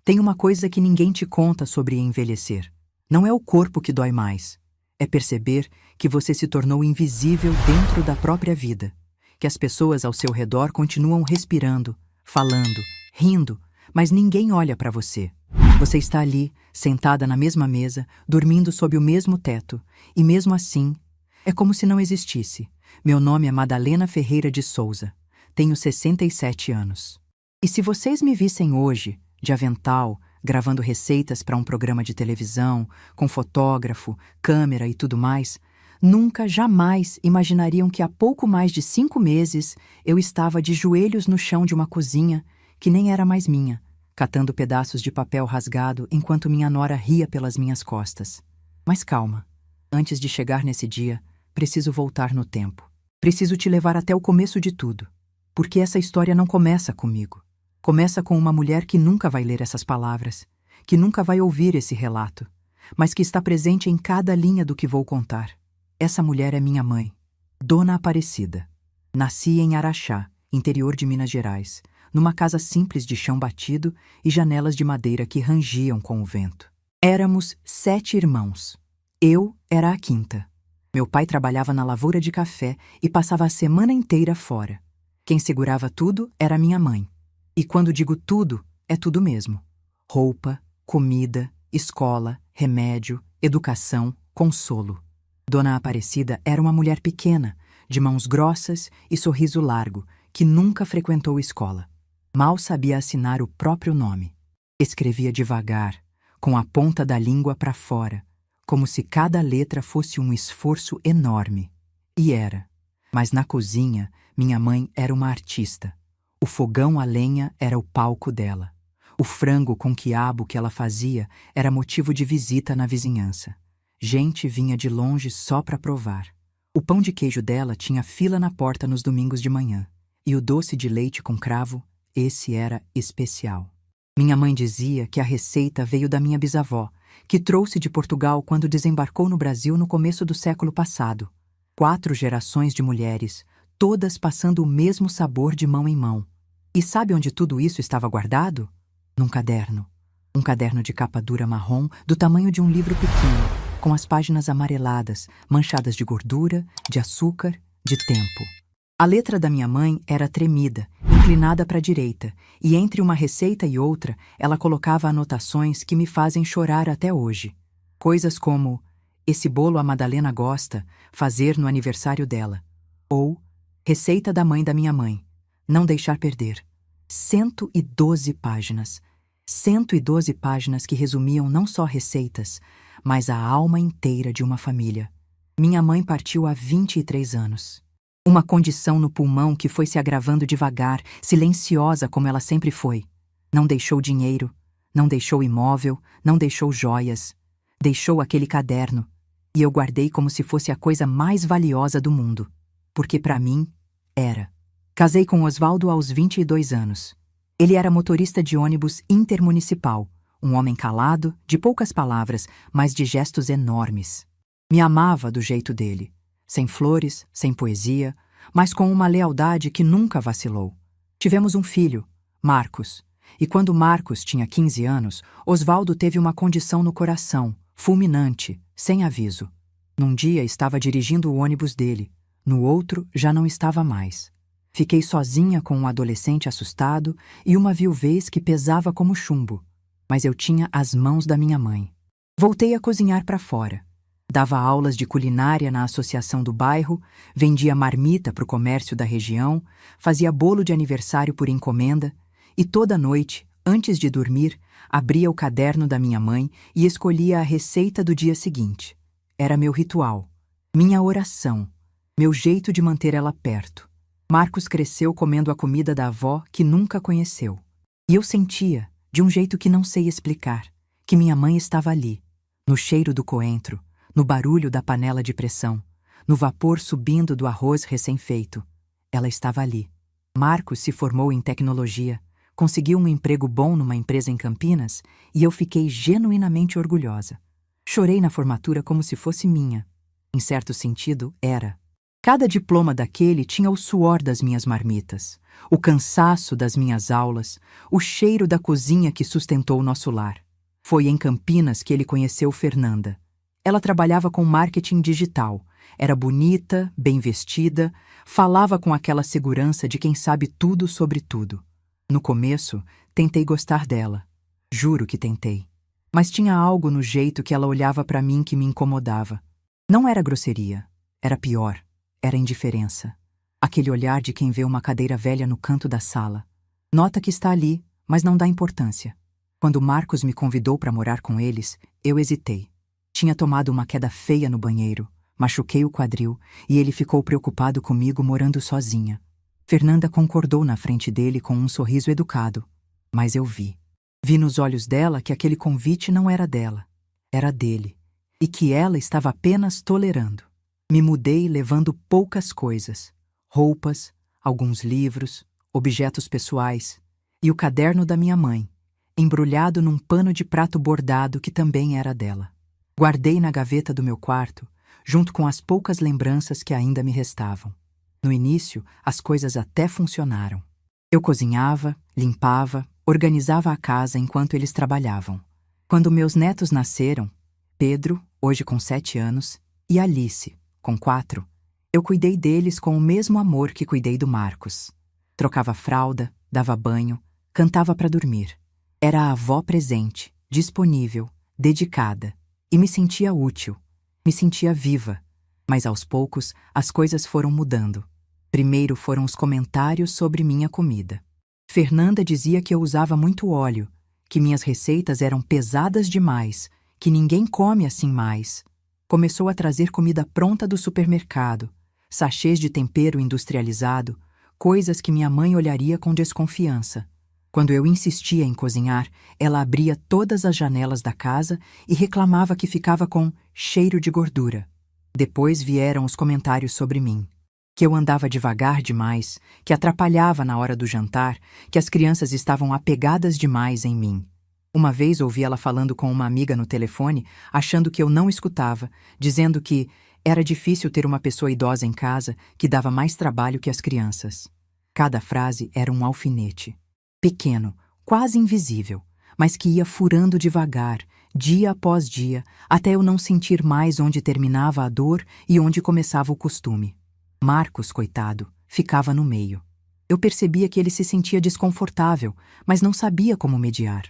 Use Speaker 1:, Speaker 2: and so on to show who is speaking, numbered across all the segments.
Speaker 1: Tem uma coisa que ninguém te conta sobre envelhecer. Não é o corpo que dói mais. É perceber que você se tornou invisível dentro da própria vida. Que as pessoas ao seu redor continuam respirando, falando, rindo, mas ninguém olha para você. Você está ali, sentada na mesma mesa, dormindo sob o mesmo teto, e mesmo assim, é como se não existisse. Meu nome é Madalena Ferreira de Souza. Tenho 67 anos. E se vocês me vissem hoje, de avental, gravando receitas para um programa de televisão, com fotógrafo, câmera e tudo mais, nunca, jamais imaginariam que há pouco mais de 5 meses eu estava de joelhos no chão de uma cozinha que nem era mais minha, catando pedaços de papel rasgado enquanto minha nora ria pelas minhas costas. Mas calma, antes de chegar nesse dia, preciso voltar no tempo. Preciso te levar até o começo de tudo, porque essa história não começa comigo. Começa com uma mulher que nunca vai ler essas palavras, que nunca vai ouvir esse relato, mas que está presente em cada linha do que vou contar. Essa mulher é minha mãe, Dona Aparecida. Nasci em Araxá, interior de Minas Gerais, numa casa simples de chão batido e janelas de madeira que rangiam com o vento. Éramos 7 irmãos. Eu era a quinta. Meu pai trabalhava na lavoura de café e passava a semana inteira fora. Quem segurava tudo era minha mãe. E quando digo tudo, é tudo mesmo. Roupa, comida, escola, remédio, educação, consolo. Dona Aparecida era uma mulher pequena, de mãos grossas e sorriso largo, que nunca frequentou escola. Mal sabia assinar o próprio nome. Escrevia devagar, com a ponta da língua para fora, como se cada letra fosse um esforço enorme. E era. Mas na cozinha, minha mãe era uma artista. O fogão a lenha era o palco dela. O frango com quiabo que ela fazia era motivo de visita na vizinhança. Gente vinha de longe só para provar. O pão de queijo dela tinha fila na porta nos domingos de manhã. E o doce de leite com cravo, esse era especial. Minha mãe dizia que a receita veio da minha bisavó, que trouxe de Portugal quando desembarcou no Brasil no começo do século passado. 4 gerações de mulheres, todas passando o mesmo sabor de mão em mão. E sabe onde tudo isso estava guardado? Num caderno. Um caderno de capa dura marrom, do tamanho de um livro pequeno, com as páginas amareladas, manchadas de gordura, de açúcar, de tempo. A letra da minha mãe era tremida, inclinada para a direita, e entre uma receita e outra, ela colocava anotações que me fazem chorar até hoje. Coisas como: esse bolo a Madalena gosta, fazer no aniversário dela. Ou: receita da mãe da minha mãe, não deixar perder. 112 páginas. 112 páginas que resumiam não só receitas, mas a alma inteira de uma família. Minha mãe partiu há 23 anos. Uma condição no pulmão que foi se agravando devagar, silenciosa como ela sempre foi. Não deixou dinheiro, não deixou imóvel, não deixou joias. Deixou aquele caderno, e eu guardei como se fosse a coisa mais valiosa do mundo. Porque para mim, era. Casei com Osvaldo aos 22 anos. Ele era motorista de ônibus intermunicipal, um homem calado, de poucas palavras, mas de gestos enormes. Me amava do jeito dele. Sem flores, sem poesia, mas com uma lealdade que nunca vacilou. Tivemos um filho, Marcos, e quando Marcos tinha 15 anos, Osvaldo teve uma condição no coração, fulminante, sem aviso. Num dia estava dirigindo o ônibus dele, no outro já não estava mais. Fiquei sozinha com um adolescente assustado e uma viuvez que pesava como chumbo, mas eu tinha as mãos da minha mãe. Voltei a cozinhar para fora. Dava aulas de culinária na associação do bairro, vendia marmita para o comércio da região, fazia bolo de aniversário por encomenda e toda noite, antes de dormir, abria o caderno da minha mãe e escolhia a receita do dia seguinte. Era meu ritual, minha oração, meu jeito de manter ela perto. Marcos cresceu comendo a comida da avó que nunca conheceu. E eu sentia, de um jeito que não sei explicar, que minha mãe estava ali, no cheiro do coentro, no barulho da panela de pressão, no vapor subindo do arroz recém-feito. Ela estava ali. Marcos se formou em tecnologia, conseguiu um emprego bom numa empresa em Campinas e eu fiquei genuinamente orgulhosa. Chorei na formatura como se fosse minha. Em certo sentido, era. Cada diploma daquele tinha o suor das minhas marmitas, o cansaço das minhas aulas, o cheiro da cozinha que sustentou nosso lar. Foi em Campinas que ele conheceu Fernanda. Ela trabalhava com marketing digital, era bonita, bem vestida, falava com aquela segurança de quem sabe tudo sobre tudo. No começo, tentei gostar dela. Juro que tentei. Mas tinha algo no jeito que ela olhava para mim que me incomodava. Não era grosseria, era pior, era indiferença. Aquele olhar de quem vê uma cadeira velha no canto da sala. Nota que está ali, mas não dá importância. Quando Marcos me convidou para morar com eles, eu hesitei. Tinha tomado uma queda feia no banheiro, machuquei o quadril e ele ficou preocupado comigo morando sozinha. Fernanda concordou na frente dele com um sorriso educado, mas eu vi. Vi nos olhos dela que aquele convite não era dela, era dele, e que ela estava apenas tolerando. Me mudei levando poucas coisas, roupas, alguns livros, objetos pessoais e o caderno da minha mãe, embrulhado num pano de prato bordado que também era dela. Guardei na gaveta do meu quarto, junto com as poucas lembranças que ainda me restavam. No início, as coisas até funcionaram. Eu cozinhava, limpava, organizava a casa enquanto eles trabalhavam. Quando meus netos nasceram, Pedro, hoje com 7 anos, e Alice, com 4, eu cuidei deles com o mesmo amor que cuidei do Marcos. Trocava fralda, dava banho, cantava para dormir. Era a avó presente, disponível, dedicada, e me sentia útil, me sentia viva. Mas aos poucos as coisas foram mudando. Primeiro foram os comentários sobre minha comida. Fernanda dizia que eu usava muito óleo, que minhas receitas eram pesadas demais, que ninguém come assim mais. Começou a trazer comida pronta do supermercado, sachês de tempero industrializado, coisas que minha mãe olharia com desconfiança. Quando eu insistia em cozinhar, ela abria todas as janelas da casa e reclamava que ficava com cheiro de gordura. Depois vieram os comentários sobre mim. Que eu andava devagar demais, que atrapalhava na hora do jantar, que as crianças estavam apegadas demais em mim. Uma vez ouvi ela falando com uma amiga no telefone, achando que eu não escutava, dizendo que era difícil ter uma pessoa idosa em casa que dava mais trabalho que as crianças. Cada frase era um alfinete. Pequeno, quase invisível, mas que ia furando devagar, dia após dia, até eu não sentir mais onde terminava a dor e onde começava o costume. Marcos, coitado, ficava no meio. Eu percebia que ele se sentia desconfortável, mas não sabia como mediar.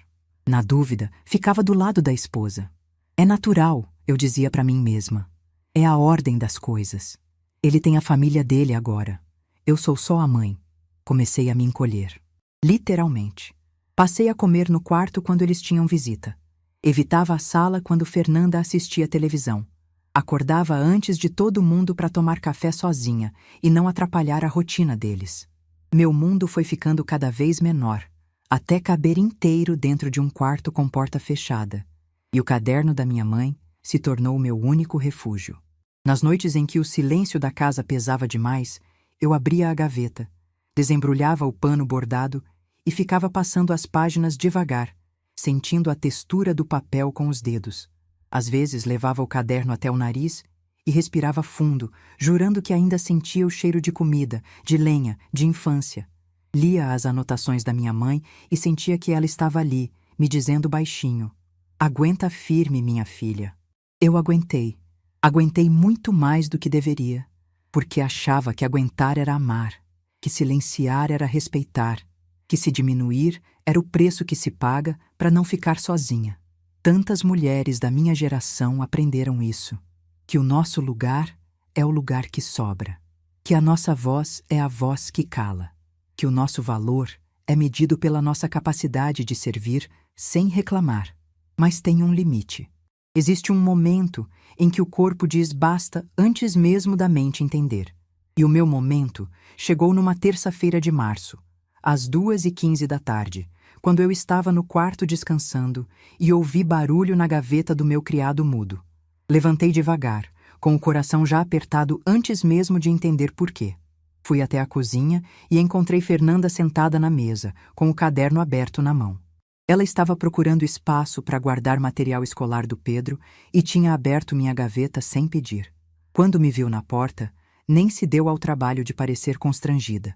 Speaker 1: Na dúvida, ficava do lado da esposa. É natural, eu dizia para mim mesma. É a ordem das coisas. Ele tem a família dele agora. Eu sou só a mãe. Comecei a me encolher. Literalmente. Passei a comer no quarto quando eles tinham visita. Evitava a sala quando Fernanda assistia televisão. Acordava antes de todo mundo para tomar café sozinha e não atrapalhar a rotina deles. Meu mundo foi ficando cada vez menor, até caber inteiro dentro de um quarto com porta fechada. E o caderno da minha mãe se tornou meu único refúgio. Nas noites em que o silêncio da casa pesava demais, eu abria a gaveta, desembrulhava o pano bordado e ficava passando as páginas devagar, sentindo a textura do papel com os dedos. Às vezes levava o caderno até o nariz e respirava fundo, jurando que ainda sentia o cheiro de comida, de lenha, de infância. Lia as anotações da minha mãe e sentia que ela estava ali, me dizendo baixinho: "Aguenta firme, minha filha." Eu aguentei. Aguentei muito mais do que deveria, porque achava que aguentar era amar, que silenciar era respeitar, que se diminuir era o preço que se paga para não ficar sozinha. Tantas mulheres da minha geração aprenderam isso, que o nosso lugar é o lugar que sobra, que a nossa voz é a voz que cala, que o nosso valor é medido pela nossa capacidade de servir sem reclamar. Mas tem um limite. Existe um momento em que o corpo diz basta antes mesmo da mente entender. E o meu momento chegou numa terça-feira de março, às 2h15 da tarde, quando eu estava no quarto descansando e ouvi barulho na gaveta do meu criado mudo. Levantei devagar, com o coração já apertado antes mesmo de entender por quê. Fui até a cozinha e encontrei Fernanda sentada na mesa, com o caderno aberto na mão. Ela estava procurando espaço para guardar material escolar do Pedro e tinha aberto minha gaveta sem pedir. Quando me viu na porta, nem se deu ao trabalho de parecer constrangida.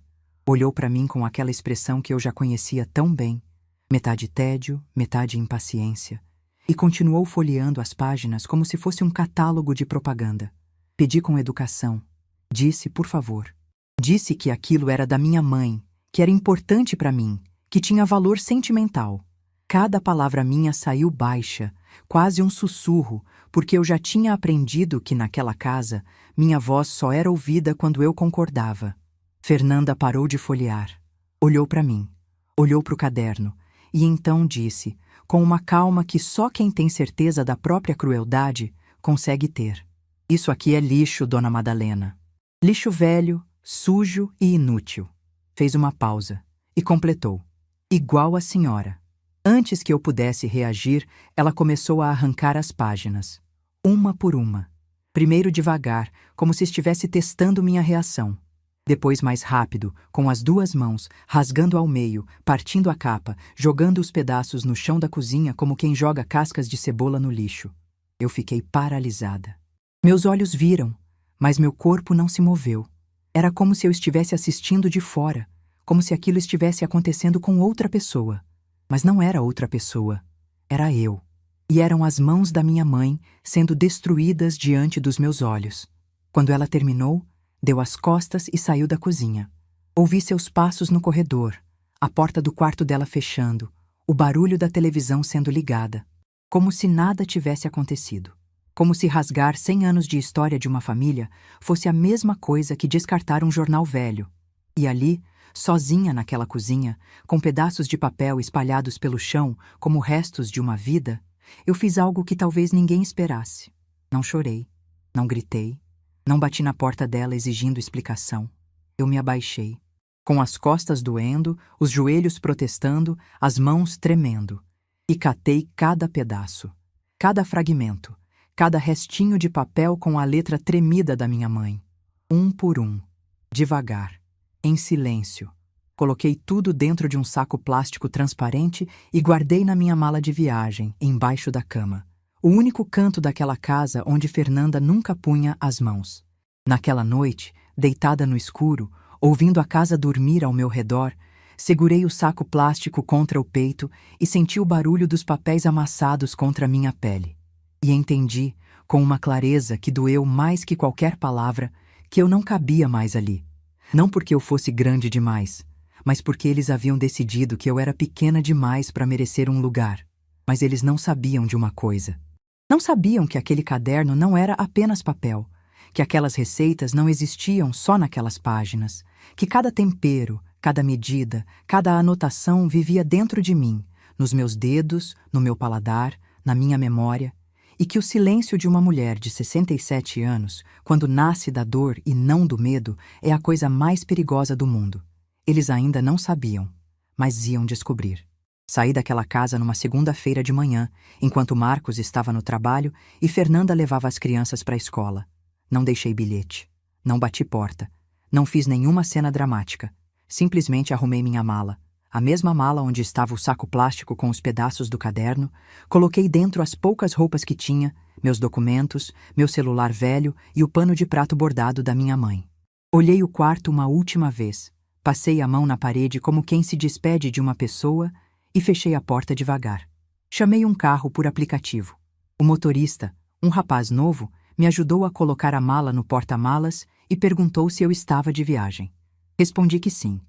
Speaker 1: Olhou para mim com aquela expressão que eu já conhecia tão bem, metade tédio, metade impaciência, e continuou folheando as páginas como se fosse um catálogo de propaganda. Pedi com educação. Disse, por favor. Disse que aquilo era da minha mãe, que era importante para mim, que tinha valor sentimental. Cada palavra minha saiu baixa, quase um sussurro, porque eu já tinha aprendido que naquela casa minha voz só era ouvida quando eu concordava. Fernanda parou de folhear. Olhou para mim. Olhou para o caderno. E então disse, com uma calma que só quem tem certeza da própria crueldade consegue ter. Isso aqui é lixo, dona Madalena. Lixo velho, sujo e inútil. Fez uma pausa e completou. Igual a senhora. Antes que eu pudesse reagir, ela começou a arrancar as páginas. Uma por uma. Primeiro devagar, como se estivesse testando minha reação. Depois mais rápido, com as duas mãos, rasgando ao meio, partindo a capa, jogando os pedaços no chão da cozinha como quem joga cascas de cebola no lixo. Eu fiquei paralisada. Meus olhos viram, mas meu corpo não se moveu. Era como se eu estivesse assistindo de fora, como se aquilo estivesse acontecendo com outra pessoa. Mas não era outra pessoa, era eu. E eram as mãos da minha mãe sendo destruídas diante dos meus olhos. Quando ela terminou, deu as costas e saiu da cozinha. Ouvi seus passos no corredor, a porta do quarto dela fechando, o barulho da televisão sendo ligada. Como se nada tivesse acontecido. Como se rasgar 100 anos de história de uma família fosse a mesma coisa que descartar um jornal velho. E ali, sozinha naquela cozinha, com pedaços de papel espalhados pelo chão como restos de uma vida, eu fiz algo que talvez ninguém esperasse. Não chorei, não gritei, não bati na porta dela exigindo explicação. Eu me abaixei, com as costas doendo, os joelhos protestando, as mãos tremendo, e catei cada pedaço, cada fragmento, cada restinho de papel com a letra tremida da minha mãe. Um por um, devagar, em silêncio. Coloquei tudo dentro de um saco plástico transparente e guardei na minha mala de viagem, embaixo da cama. O único canto daquela casa onde Fernanda nunca punha as mãos. Naquela noite, deitada no escuro, ouvindo a casa dormir ao meu redor, segurei o saco plástico contra o peito e senti o barulho dos papéis amassados contra a minha pele. E entendi, com uma clareza que doeu mais que qualquer palavra, que eu não cabia mais ali. Não porque eu fosse grande demais, mas porque eles haviam decidido que eu era pequena demais para merecer um lugar. Mas eles não sabiam de uma coisa. Não sabiam que aquele caderno não era apenas papel, que aquelas receitas não existiam só naquelas páginas, que cada tempero, cada medida, cada anotação vivia dentro de mim, nos meus dedos, no meu paladar, na minha memória, e que o silêncio de uma mulher de 67 anos, quando nasce da dor e não do medo, é a coisa mais perigosa do mundo. Eles ainda não sabiam, mas iam descobrir. Saí daquela casa numa segunda-feira de manhã, enquanto Marcos estava no trabalho e Fernanda levava as crianças para a escola. Não deixei bilhete, não bati porta, não fiz nenhuma cena dramática. Simplesmente arrumei minha mala, a mesma mala onde estava o saco plástico com os pedaços do caderno, coloquei dentro as poucas roupas que tinha, meus documentos, meu celular velho e o pano de prato bordado da minha mãe. Olhei o quarto uma última vez, passei a mão na parede como quem se despede de uma pessoa e fechei a porta devagar. Chamei um carro por aplicativo. O motorista, um rapaz novo, me ajudou a colocar a mala no porta-malas e perguntou se eu estava de viagem. Respondi que sim.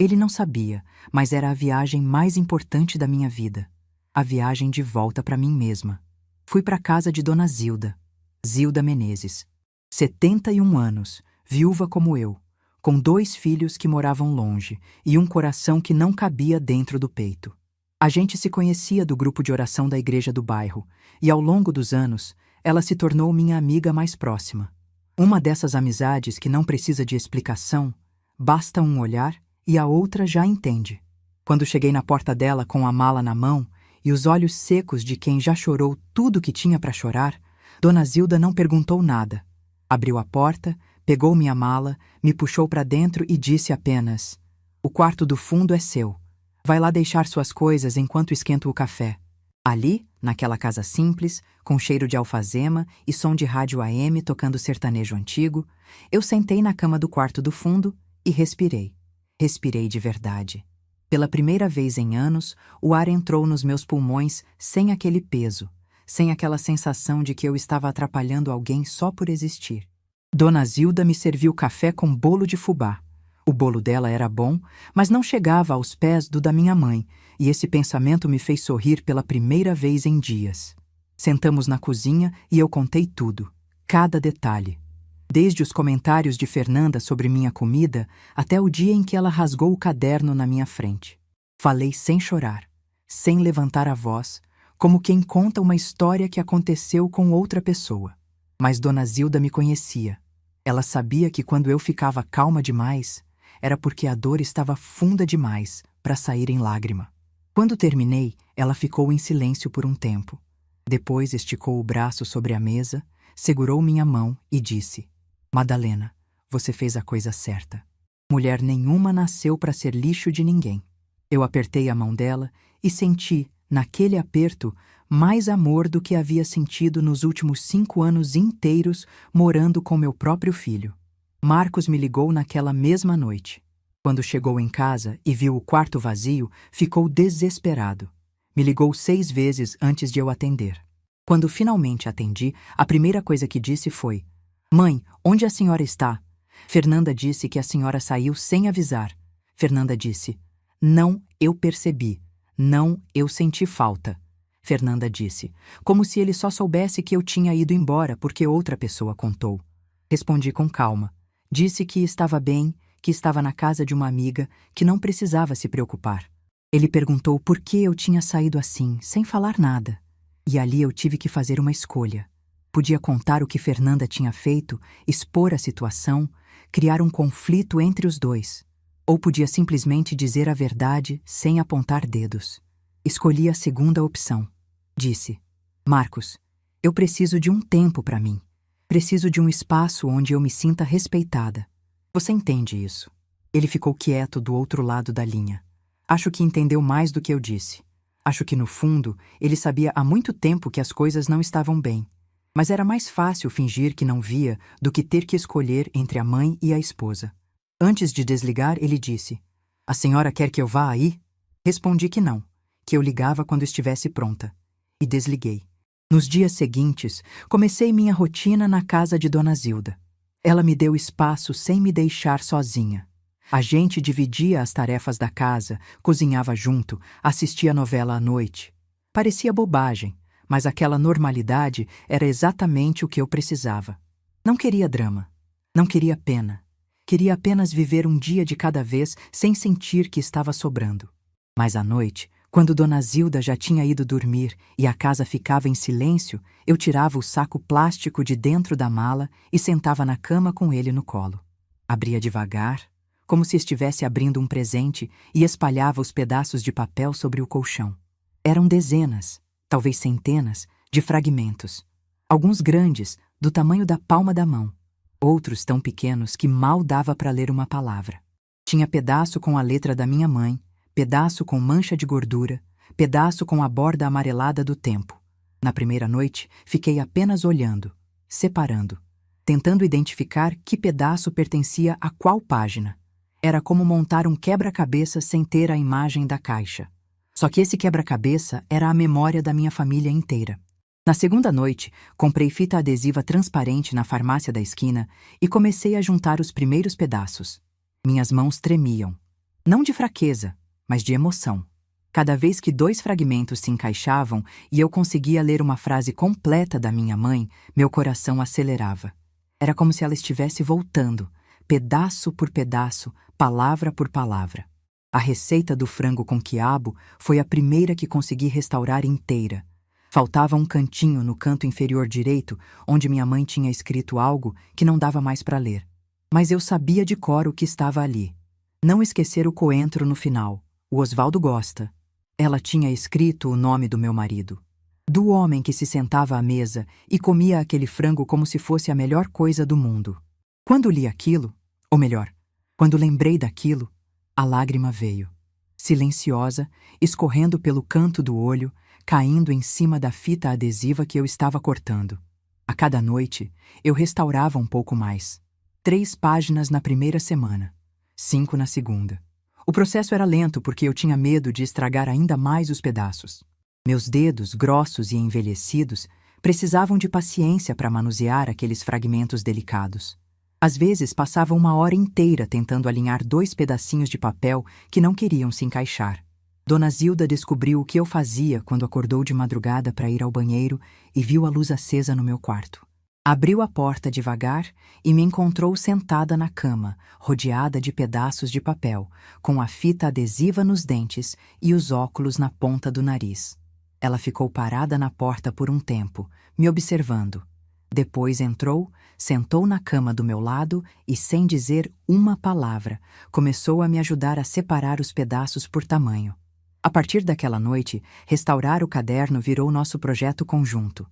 Speaker 1: Ele não sabia, mas era a viagem mais importante da minha vida. A viagem de volta para mim mesma. Fui para a casa de Dona Zilda, Zilda Menezes. 71 anos, viúva como eu, com 2 filhos que moravam longe e um coração que não cabia dentro do peito. A gente se conhecia do grupo de oração da igreja do bairro, e ao longo dos anos, ela se tornou minha amiga mais próxima. Uma dessas amizades que não precisa de explicação, basta um olhar e a outra já entende. Quando cheguei na porta dela com a mala na mão e os olhos secos de quem já chorou tudo que tinha para chorar, Dona Zilda não perguntou nada. Abriu a porta, pegou minha mala, me puxou para dentro e disse apenas: "O quarto do fundo é seu. Vai lá deixar suas coisas enquanto esquento o café." Ali, naquela casa simples, com cheiro de alfazema e som de rádio AM tocando sertanejo antigo, eu sentei na cama do quarto do fundo e respirei. Respirei de verdade. Pela primeira vez em anos, o ar entrou nos meus pulmões sem aquele peso, sem aquela sensação de que eu estava atrapalhando alguém só por existir. Dona Zilda me serviu café com bolo de fubá. O bolo dela era bom, mas não chegava aos pés do da minha mãe, e esse pensamento me fez sorrir pela primeira vez em dias. Sentamos na cozinha e eu contei tudo, cada detalhe. Desde os comentários de Fernanda sobre minha comida até o dia em que ela rasgou o caderno na minha frente. Falei sem chorar, sem levantar a voz, como quem conta uma história que aconteceu com outra pessoa. Mas Dona Zilda me conhecia. Ela sabia que quando eu ficava calma demais, era porque a dor estava funda demais para sair em lágrima. Quando terminei, ela ficou em silêncio por um tempo. Depois esticou o braço sobre a mesa, segurou minha mão e disse: Madalena, você fez a coisa certa. Mulher nenhuma nasceu para ser lixo de ninguém. Eu apertei a mão dela e senti, naquele aperto, mais amor do que havia sentido nos últimos 5 anos inteiros morando com meu próprio filho. Marcos me ligou naquela mesma noite. Quando chegou em casa e viu o quarto vazio, ficou desesperado. Me ligou 6 vezes antes de eu atender. Quando finalmente atendi, a primeira coisa que disse foi: Mãe, onde a senhora está? Fernanda disse que a senhora saiu sem avisar. Fernanda disse: Não, eu percebi. Não, eu senti falta. Fernanda disse, como se ele só soubesse que eu tinha ido embora porque outra pessoa contou. Respondi com calma. Disse que estava bem, que estava na casa de uma amiga, que não precisava se preocupar. Ele perguntou por que eu tinha saído assim, sem falar nada. E ali eu tive que fazer uma escolha. Podia contar o que Fernanda tinha feito, expor a situação, criar um conflito entre os dois. Ou podia simplesmente dizer a verdade sem apontar dedos. Escolhi a segunda opção. Disse: Marcos, eu preciso de um tempo para mim. Preciso de um espaço onde eu me sinta respeitada. Você entende isso? Ele ficou quieto do outro lado da linha. Acho que entendeu mais do que eu disse. Acho que, no fundo, ele sabia há muito tempo que as coisas não estavam bem. Mas era mais fácil fingir que não via do que ter que escolher entre a mãe e a esposa. Antes de desligar, ele disse: A senhora quer que eu vá aí? Respondi que não, que eu ligava quando estivesse pronta. E desliguei. Nos dias seguintes, comecei minha rotina na casa de Dona Zilda. Ela me deu espaço sem me deixar sozinha. A gente dividia as tarefas da casa, cozinhava junto, assistia novela à noite. Parecia bobagem, mas aquela normalidade era exatamente o que eu precisava. Não queria drama. Não queria pena. Queria apenas viver um dia de cada vez sem sentir que estava sobrando. Mas à noite, quando Dona Zilda já tinha ido dormir e a casa ficava em silêncio, eu tirava o saco plástico de dentro da mala e sentava na cama com ele no colo. Abria devagar, como se estivesse abrindo um presente, e espalhava os pedaços de papel sobre o colchão. Eram dezenas, talvez centenas, de fragmentos. Alguns grandes, do tamanho da palma da mão. Outros tão pequenos que mal dava para ler uma palavra. Tinha pedaço com a letra da minha mãe, pedaço com mancha de gordura, pedaço com a borda amarelada do tempo. Na primeira noite, fiquei apenas olhando, separando, tentando identificar que pedaço pertencia a qual página. Era como montar um quebra-cabeça sem ter a imagem da caixa. Só que esse quebra-cabeça era a memória da minha família inteira. Na segunda noite, comprei fita adesiva transparente na farmácia da esquina e comecei a juntar os primeiros pedaços. Minhas mãos tremiam. Não de fraqueza, mas de emoção. Cada vez que 2 fragmentos se encaixavam e eu conseguia ler uma frase completa da minha mãe, meu coração acelerava. Era como se ela estivesse voltando, pedaço por pedaço, palavra por palavra. A receita do frango com quiabo foi a primeira que consegui restaurar inteira. Faltava um cantinho no canto inferior direito, onde minha mãe tinha escrito algo que não dava mais para ler. Mas eu sabia de cor o que estava ali. Não esquecer o coentro no final. O Osvaldo gosta. Ela tinha escrito o nome do meu marido. Do homem que se sentava à mesa e comia aquele frango como se fosse a melhor coisa do mundo. Quando li aquilo, ou melhor, quando lembrei daquilo, a lágrima veio. Silenciosa, escorrendo pelo canto do olho, caindo em cima da fita adesiva que eu estava cortando. A cada noite, eu restaurava um pouco mais. 3 páginas na primeira semana, 5 na segunda. O processo era lento porque eu tinha medo de estragar ainda mais os pedaços. Meus dedos, grossos e envelhecidos, precisavam de paciência para manusear aqueles fragmentos delicados. Às vezes passava uma hora inteira tentando alinhar 2 pedacinhos de papel que não queriam se encaixar. Dona Zilda descobriu o que eu fazia quando acordou de madrugada para ir ao banheiro e viu a luz acesa no meu quarto. Abriu a porta devagar e me encontrou sentada na cama, rodeada de pedaços de papel, com a fita adesiva nos dentes e os óculos na ponta do nariz. Ela ficou parada na porta por um tempo, me observando. Depois entrou, sentou na cama do meu lado e, sem dizer uma palavra, começou a me ajudar a separar os pedaços por tamanho. A partir daquela noite, restaurar o caderno virou nosso projeto conjunto.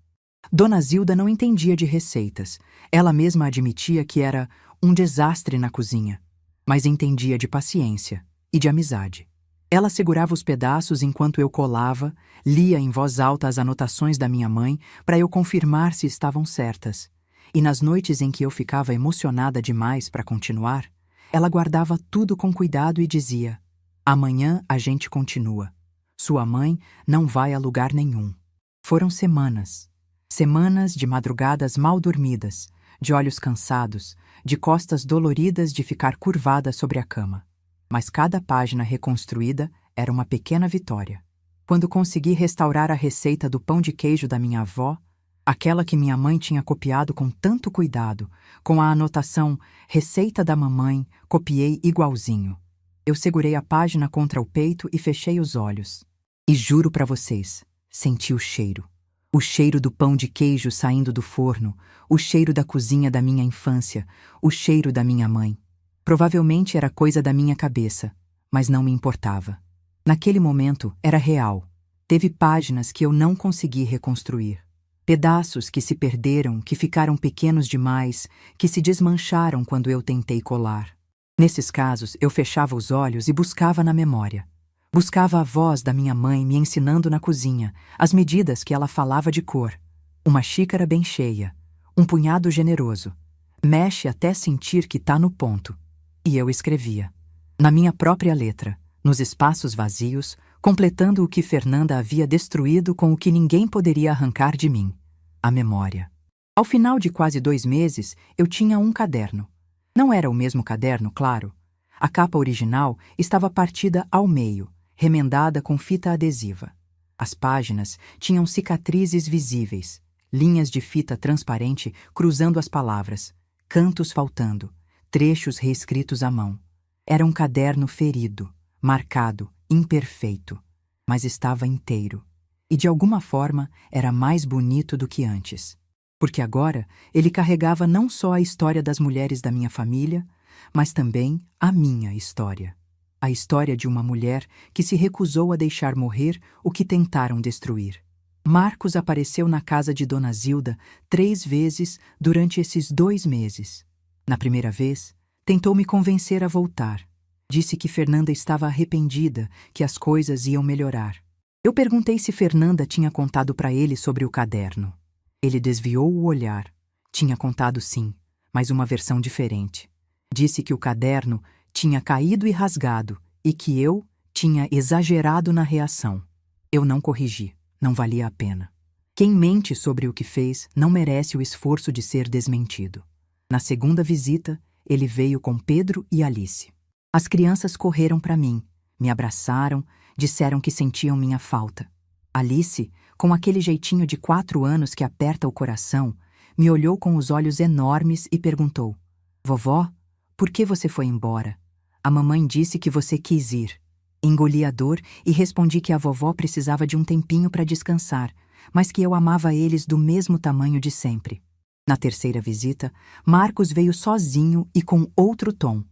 Speaker 1: Dona Zilda não entendia de receitas. Ela mesma admitia que era um desastre na cozinha, mas entendia de paciência e de amizade. Ela segurava os pedaços enquanto eu colava, lia em voz alta as anotações da minha mãe para eu confirmar se estavam certas. E nas noites em que eu ficava emocionada demais para continuar, ela guardava tudo com cuidado e dizia: "Amanhã a gente continua. Sua mãe não vai a lugar nenhum." Foram semanas. Semanas de madrugadas mal dormidas, de olhos cansados, de costas doloridas de ficar curvada sobre a cama. Mas cada página reconstruída era uma pequena vitória. Quando consegui restaurar a receita do pão de queijo da minha avó, aquela que minha mãe tinha copiado com tanto cuidado, com a anotação "Receita da mamãe", copiei igualzinho. Eu segurei a página contra o peito e fechei os olhos. E juro para vocês, senti o cheiro. O cheiro do pão de queijo saindo do forno, o cheiro da cozinha da minha infância, o cheiro da minha mãe. Provavelmente era coisa da minha cabeça, mas não me importava. Naquele momento era real. Teve páginas que eu não consegui reconstruir. Pedaços que se perderam, que ficaram pequenos demais, que se desmancharam quando eu tentei colar. Nesses casos, eu fechava os olhos e buscava na memória. Buscava a voz da minha mãe me ensinando na cozinha, as medidas que ela falava de cor. Uma xícara bem cheia, um punhado generoso. Mexe até sentir que tá no ponto. E eu escrevia. Na minha própria letra, nos espaços vazios, completando o que Fernanda havia destruído com o que ninguém poderia arrancar de mim: a memória. Ao final de quase 2 meses, eu tinha um caderno. Não era o mesmo caderno, claro. A capa original estava partida ao meio, remendada com fita adesiva. As páginas tinham cicatrizes visíveis, linhas de fita transparente cruzando as palavras, cantos faltando, trechos reescritos à mão. Era um caderno ferido, marcado, imperfeito, mas estava inteiro. E de alguma forma era mais bonito do que antes. Porque agora ele carregava não só a história das mulheres da minha família, mas também a minha história. A história de uma mulher que se recusou a deixar morrer o que tentaram destruir. Marcos apareceu na casa de Dona Zilda 3 vezes durante esses 2 meses. Na primeira vez, tentou me convencer a voltar. Disse que Fernanda estava arrependida, que as coisas iam melhorar. Eu perguntei se Fernanda tinha contado para ele sobre o caderno. Ele desviou o olhar. Tinha contado sim, mas uma versão diferente. Disse que o caderno tinha caído e rasgado e que eu tinha exagerado na reação. Eu não corrigi, não valia a pena. Quem mente sobre o que fez não merece o esforço de ser desmentido. Na segunda visita, ele veio com Pedro e Alice. As crianças correram para mim, me abraçaram, disseram que sentiam minha falta. Alice, com aquele jeitinho de 4 anos que aperta o coração, me olhou com os olhos enormes e perguntou: "Vovó, por que você foi embora? A mamãe disse que você quis ir." Engoli a dor e respondi que a vovó precisava de um tempinho para descansar, mas que eu amava eles do mesmo tamanho de sempre. Na terceira visita, Marcos veio sozinho e com outro tom.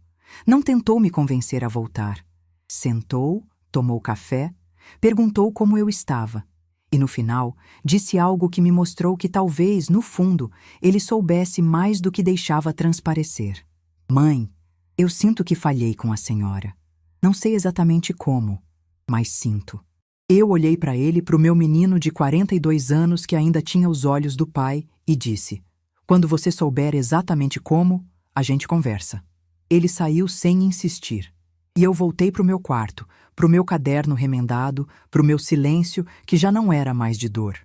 Speaker 1: Não tentou me convencer a voltar. Sentou, tomou café, perguntou como eu estava. E no final, disse algo que me mostrou que talvez, no fundo, ele soubesse mais do que deixava transparecer. "Mãe, eu sinto que falhei com a senhora. Não sei exatamente como, mas sinto." Eu olhei para ele, para o meu menino de 42 anos que ainda tinha os olhos do pai, e disse: "Quando você souber exatamente como, a gente conversa." Ele saiu sem insistir. E eu voltei para o meu quarto, para o meu caderno remendado, para o meu silêncio, que já não era mais de dor.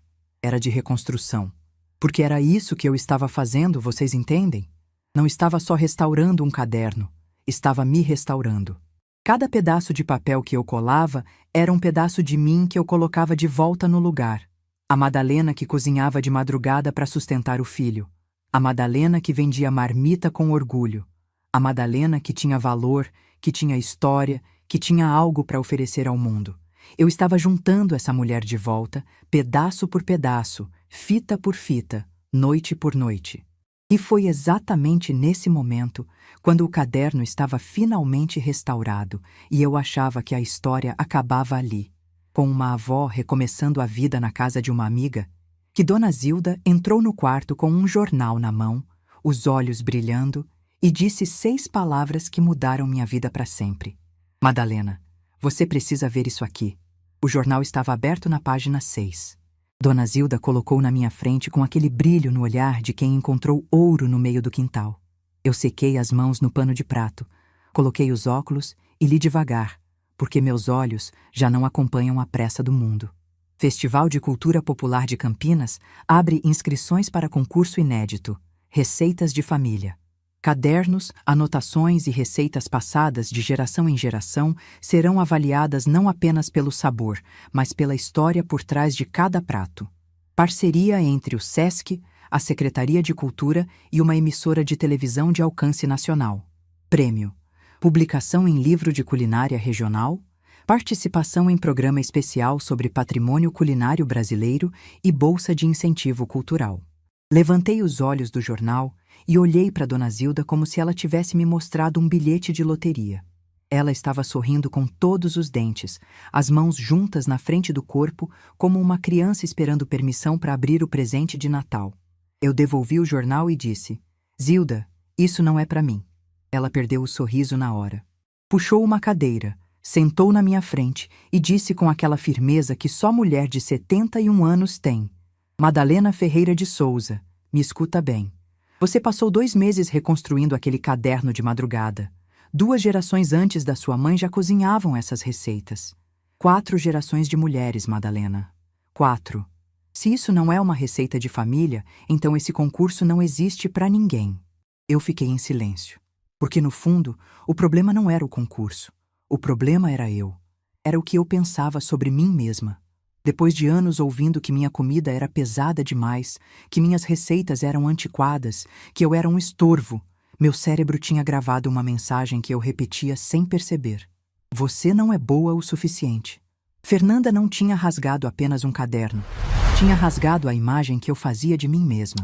Speaker 1: Era de reconstrução. Porque era isso que eu estava fazendo, vocês entendem? Não estava só restaurando um caderno, estava me restaurando. Cada pedaço de papel que eu colava era um pedaço de mim que eu colocava de volta no lugar. A Madalena que cozinhava de madrugada para sustentar o filho. A Madalena que vendia marmita com orgulho. A Madalena que tinha valor, que tinha história, que tinha algo para oferecer ao mundo. Eu estava juntando essa mulher de volta, pedaço por pedaço, fita por fita, noite por noite. E foi exatamente nesse momento, quando o caderno estava finalmente restaurado e eu achava que a história acabava ali, com uma avó recomeçando a vida na casa de uma amiga, que Dona Zilda entrou no quarto com um jornal na mão, os olhos brilhando, e disse 6 palavras que mudaram minha vida para sempre. Madalena, você precisa ver isso aqui. O jornal estava aberto na página 6. Dona Zilda colocou na minha frente com aquele brilho no olhar de quem encontrou ouro no meio do quintal. Eu sequei as mãos no pano de prato, coloquei os óculos e li devagar, porque meus olhos já não acompanham a pressa do mundo. Festival de Cultura Popular de Campinas abre inscrições para concurso inédito, Receitas de Família. Cadernos, anotações e receitas passadas de geração em geração serão avaliadas não apenas pelo sabor, mas pela história por trás de cada prato. Parceria entre o SESC, a Secretaria de Cultura e uma emissora de televisão de alcance nacional. Prêmio: publicação em livro de culinária regional, participação em programa especial sobre patrimônio culinário brasileiro e bolsa de incentivo cultural. Levantei os olhos do jornal e olhei para Dona Zilda como se ela tivesse me mostrado um bilhete de loteria. Ela estava sorrindo com todos os dentes, as mãos juntas na frente do corpo, como uma criança esperando permissão para abrir o presente de Natal. Eu devolvi o jornal e disse: Zilda, isso não é para mim. Ela perdeu o sorriso na hora. Puxou uma cadeira, sentou na minha frente e disse com aquela firmeza que só mulher de 71 anos tem: Madalena Ferreira de Souza, me escuta bem. Você passou 2 meses reconstruindo aquele caderno de madrugada. 2 gerações antes da sua mãe já cozinhavam essas receitas. 4 gerações de mulheres, Madalena. 4. Se isso não é uma receita de família, então esse concurso não existe para ninguém. Eu fiquei em silêncio. Porque, no fundo, o problema não era o concurso. O problema era eu. Era o que eu pensava sobre mim mesma. Depois de anos ouvindo que minha comida era pesada demais, que minhas receitas eram antiquadas, que eu era um estorvo, meu cérebro tinha gravado uma mensagem que eu repetia sem perceber. Você não é boa o suficiente. Fernanda não tinha rasgado apenas um caderno, tinha rasgado a imagem que eu fazia de mim mesma.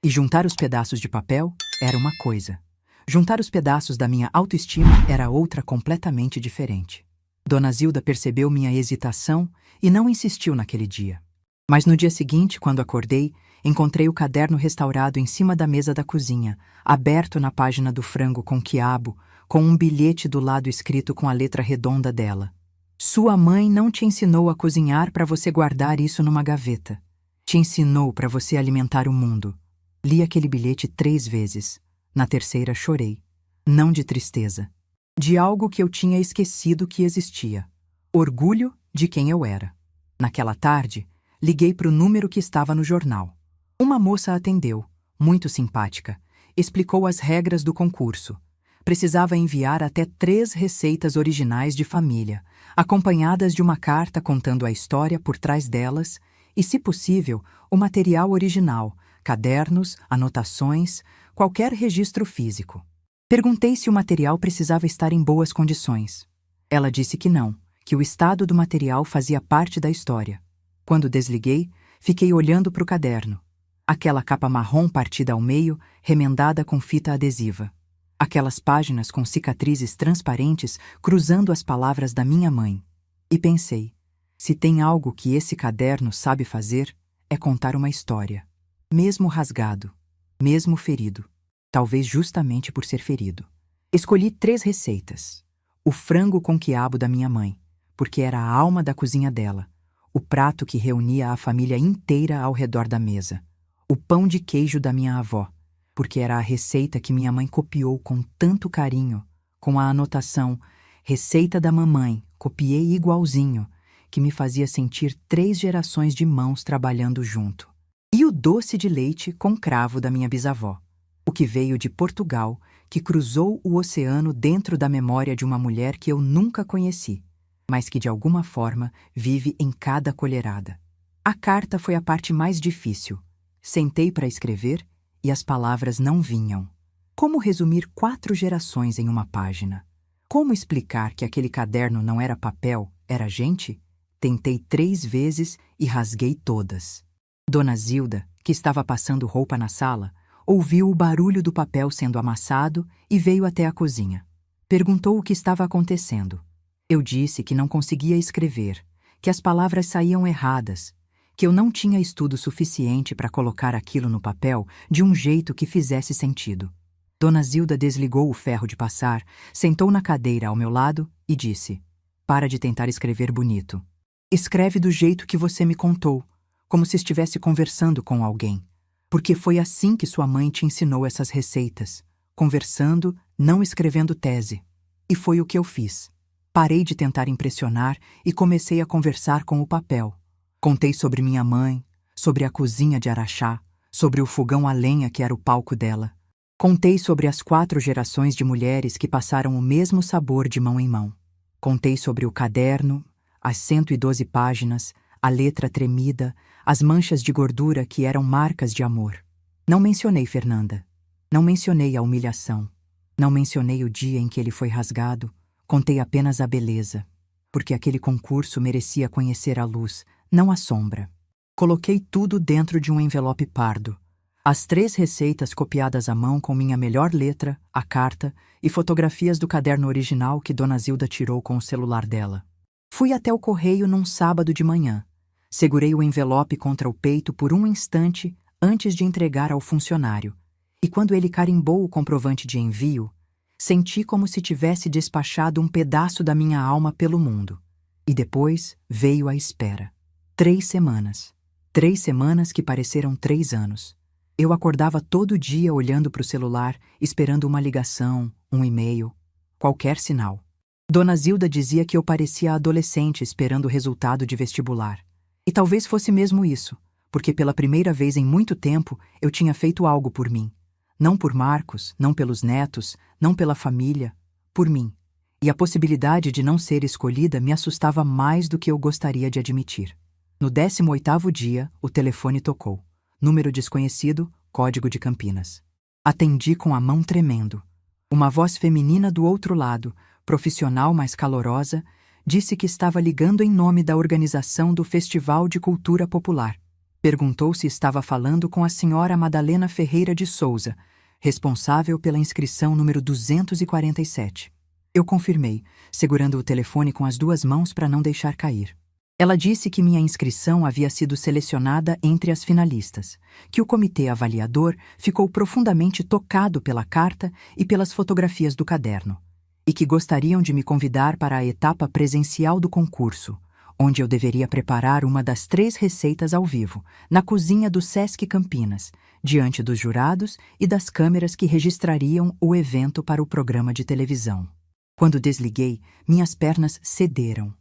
Speaker 1: E juntar os pedaços de papel era uma coisa. Juntar os pedaços da minha autoestima era outra completamente diferente. Dona Zilda percebeu minha hesitação e não insistiu naquele dia. Mas no dia seguinte, quando acordei, encontrei o caderno restaurado em cima da mesa da cozinha, aberto na página do frango com quiabo, com um bilhete do lado escrito com a letra redonda dela. Sua mãe não te ensinou a cozinhar para você guardar isso numa gaveta. Te ensinou para você alimentar o mundo. Li aquele bilhete 3 vezes. Na terceira chorei. Não de tristeza. De algo que eu tinha esquecido que existia. Orgulho de quem eu era. Naquela tarde, liguei para o número que estava no jornal. Uma moça atendeu, muito simpática. Explicou as regras do concurso. Precisava enviar até 3 receitas originais de família, acompanhadas de uma carta contando a história por trás delas e, se possível, o material original, cadernos, anotações, qualquer registro físico. Perguntei se o material precisava estar em boas condições. Ela disse que não, que o estado do material fazia parte da história. Quando desliguei, fiquei olhando para o caderno. Aquela capa marrom partida ao meio, remendada com fita adesiva. Aquelas páginas com cicatrizes transparentes cruzando as palavras da minha mãe. E pensei, se tem algo que esse caderno sabe fazer, é contar uma história. Mesmo rasgado, mesmo ferido. Talvez justamente por ser ferido. Escolhi 3 receitas. O frango com quiabo da minha mãe, porque era a alma da cozinha dela. O prato que reunia a família inteira ao redor da mesa. O pão de queijo da minha avó, porque era a receita que minha mãe copiou com tanto carinho, com a anotação Receita da mamãe, copiei igualzinho, que me fazia sentir 3 gerações de mãos trabalhando junto. E o doce de leite com cravo da minha bisavó, o que veio de Portugal, que cruzou o oceano dentro da memória de uma mulher que eu nunca conheci, mas que de alguma forma vive em cada colherada. A carta foi a parte mais difícil. Sentei para escrever e as palavras não vinham. Como resumir 4 gerações em uma página? Como explicar que aquele caderno não era papel, era gente? Tentei 3 vezes e rasguei todas. Dona Zilda, que estava passando roupa na sala, ouviu o barulho do papel sendo amassado e veio até a cozinha. Perguntou o que estava acontecendo. Eu disse que não conseguia escrever, que as palavras saíam erradas, que eu não tinha estudo suficiente para colocar aquilo no papel de um jeito que fizesse sentido. Dona Zilda desligou o ferro de passar, sentou na cadeira ao meu lado e disse: "Para de tentar escrever bonito. Escreve do jeito que você me contou, como se estivesse conversando com alguém. Porque foi assim que sua mãe te ensinou essas receitas, conversando, não escrevendo tese. E foi o que eu fiz. Parei de tentar impressionar e comecei a conversar com o papel. Contei sobre minha mãe, sobre a cozinha de Araxá, sobre o fogão a lenha que era o palco dela. Contei sobre as 4 gerações de mulheres que passaram o mesmo sabor de mão em mão. Contei sobre o caderno, as 112 páginas, a letra tremida, as manchas de gordura que eram marcas de amor. Não mencionei Fernanda. Não mencionei a humilhação. Não mencionei o dia em que ele foi rasgado. Contei apenas a beleza. Porque aquele concurso merecia conhecer a luz, não a sombra. Coloquei tudo dentro de um envelope pardo. As 3 receitas copiadas à mão com minha melhor letra, a carta e fotografias do caderno original que Dona Zilda tirou com o celular dela. Fui até o correio num sábado de manhã. Segurei o envelope contra o peito por um instante antes de entregar ao funcionário, e quando ele carimbou o comprovante de envio, senti como se tivesse despachado um pedaço da minha alma pelo mundo. E depois veio a espera. 3 semanas. 3 semanas que pareceram 3 anos. Eu acordava todo dia olhando para o celular, esperando uma ligação, um e-mail, qualquer sinal. Dona Zilda dizia que eu parecia adolescente esperando o resultado de vestibular. E talvez fosse mesmo isso, porque pela primeira vez em muito tempo eu tinha feito algo por mim. Não por Marcos, não pelos netos, não pela família, por mim. E a possibilidade de não ser escolhida me assustava mais do que eu gostaria de admitir. No 18º dia, o telefone tocou. Número desconhecido, código de Campinas. Atendi com a mão tremendo. Uma voz feminina do outro lado, profissional mas calorosa, disse que estava ligando em nome da organização do Festival de Cultura Popular. Perguntou se estava falando com a senhora Madalena Ferreira de Souza, responsável pela inscrição número 247. Eu confirmei, segurando o telefone com as 2 mãos para não deixar cair. Ela disse que minha inscrição havia sido selecionada entre as finalistas, que o comitê avaliador ficou profundamente tocado pela carta e pelas fotografias do caderno, e que gostariam de me convidar para a etapa presencial do concurso, onde eu deveria preparar uma das 3 receitas ao vivo, na cozinha do Sesc Campinas, diante dos jurados e das câmeras que registrariam o evento para o programa de televisão. Quando desliguei, minhas pernas cederam.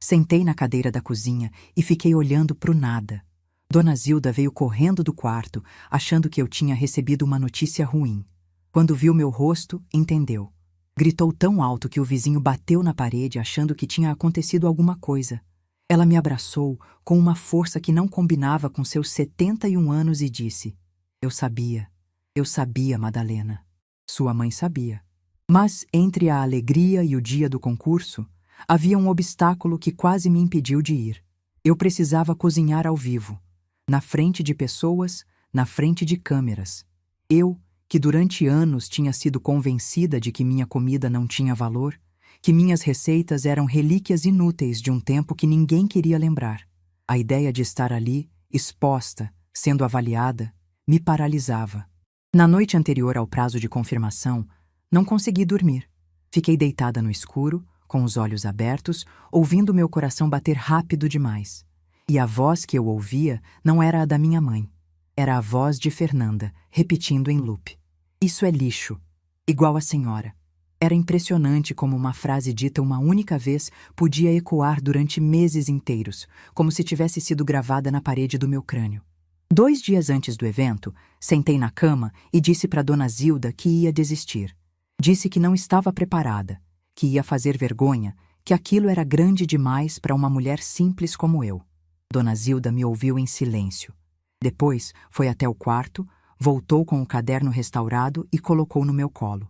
Speaker 1: Sentei na cadeira da cozinha e fiquei olhando para o nada. Dona Zilda veio correndo do quarto, achando que eu tinha recebido uma notícia ruim. Quando viu meu rosto, entendeu. Gritou tão alto que o vizinho bateu na parede achando que tinha acontecido alguma coisa. Ela me abraçou com uma força que não combinava com seus 71 anos e disse: eu sabia, Madalena. Sua mãe sabia. Mas entre a alegria e o dia do concurso, havia um obstáculo que quase me impediu de ir. Eu precisava cozinhar ao vivo, na frente de pessoas, na frente de câmeras. Eu, que durante anos tinha sido convencida de que minha comida não tinha valor, que minhas receitas eram relíquias inúteis de um tempo que ninguém queria lembrar. A ideia de estar ali, exposta, sendo avaliada, me paralisava. Na noite anterior ao prazo de confirmação, não consegui dormir. Fiquei deitada no escuro, com os olhos abertos, ouvindo meu coração bater rápido demais. E a voz que eu ouvia não era a da minha mãe. Era a voz de Fernanda, repetindo em loop: isso é lixo. Igual a senhora. Era impressionante como uma frase dita uma única vez podia ecoar durante meses inteiros, como se tivesse sido gravada na parede do meu crânio. 2 dias antes do evento, sentei na cama e disse para Dona Zilda que ia desistir. Disse que não estava preparada, que ia fazer vergonha, que aquilo era grande demais para uma mulher simples como eu. Dona Zilda me ouviu em silêncio. Depois foi até o quarto, voltou com o caderno restaurado e colocou no meu colo.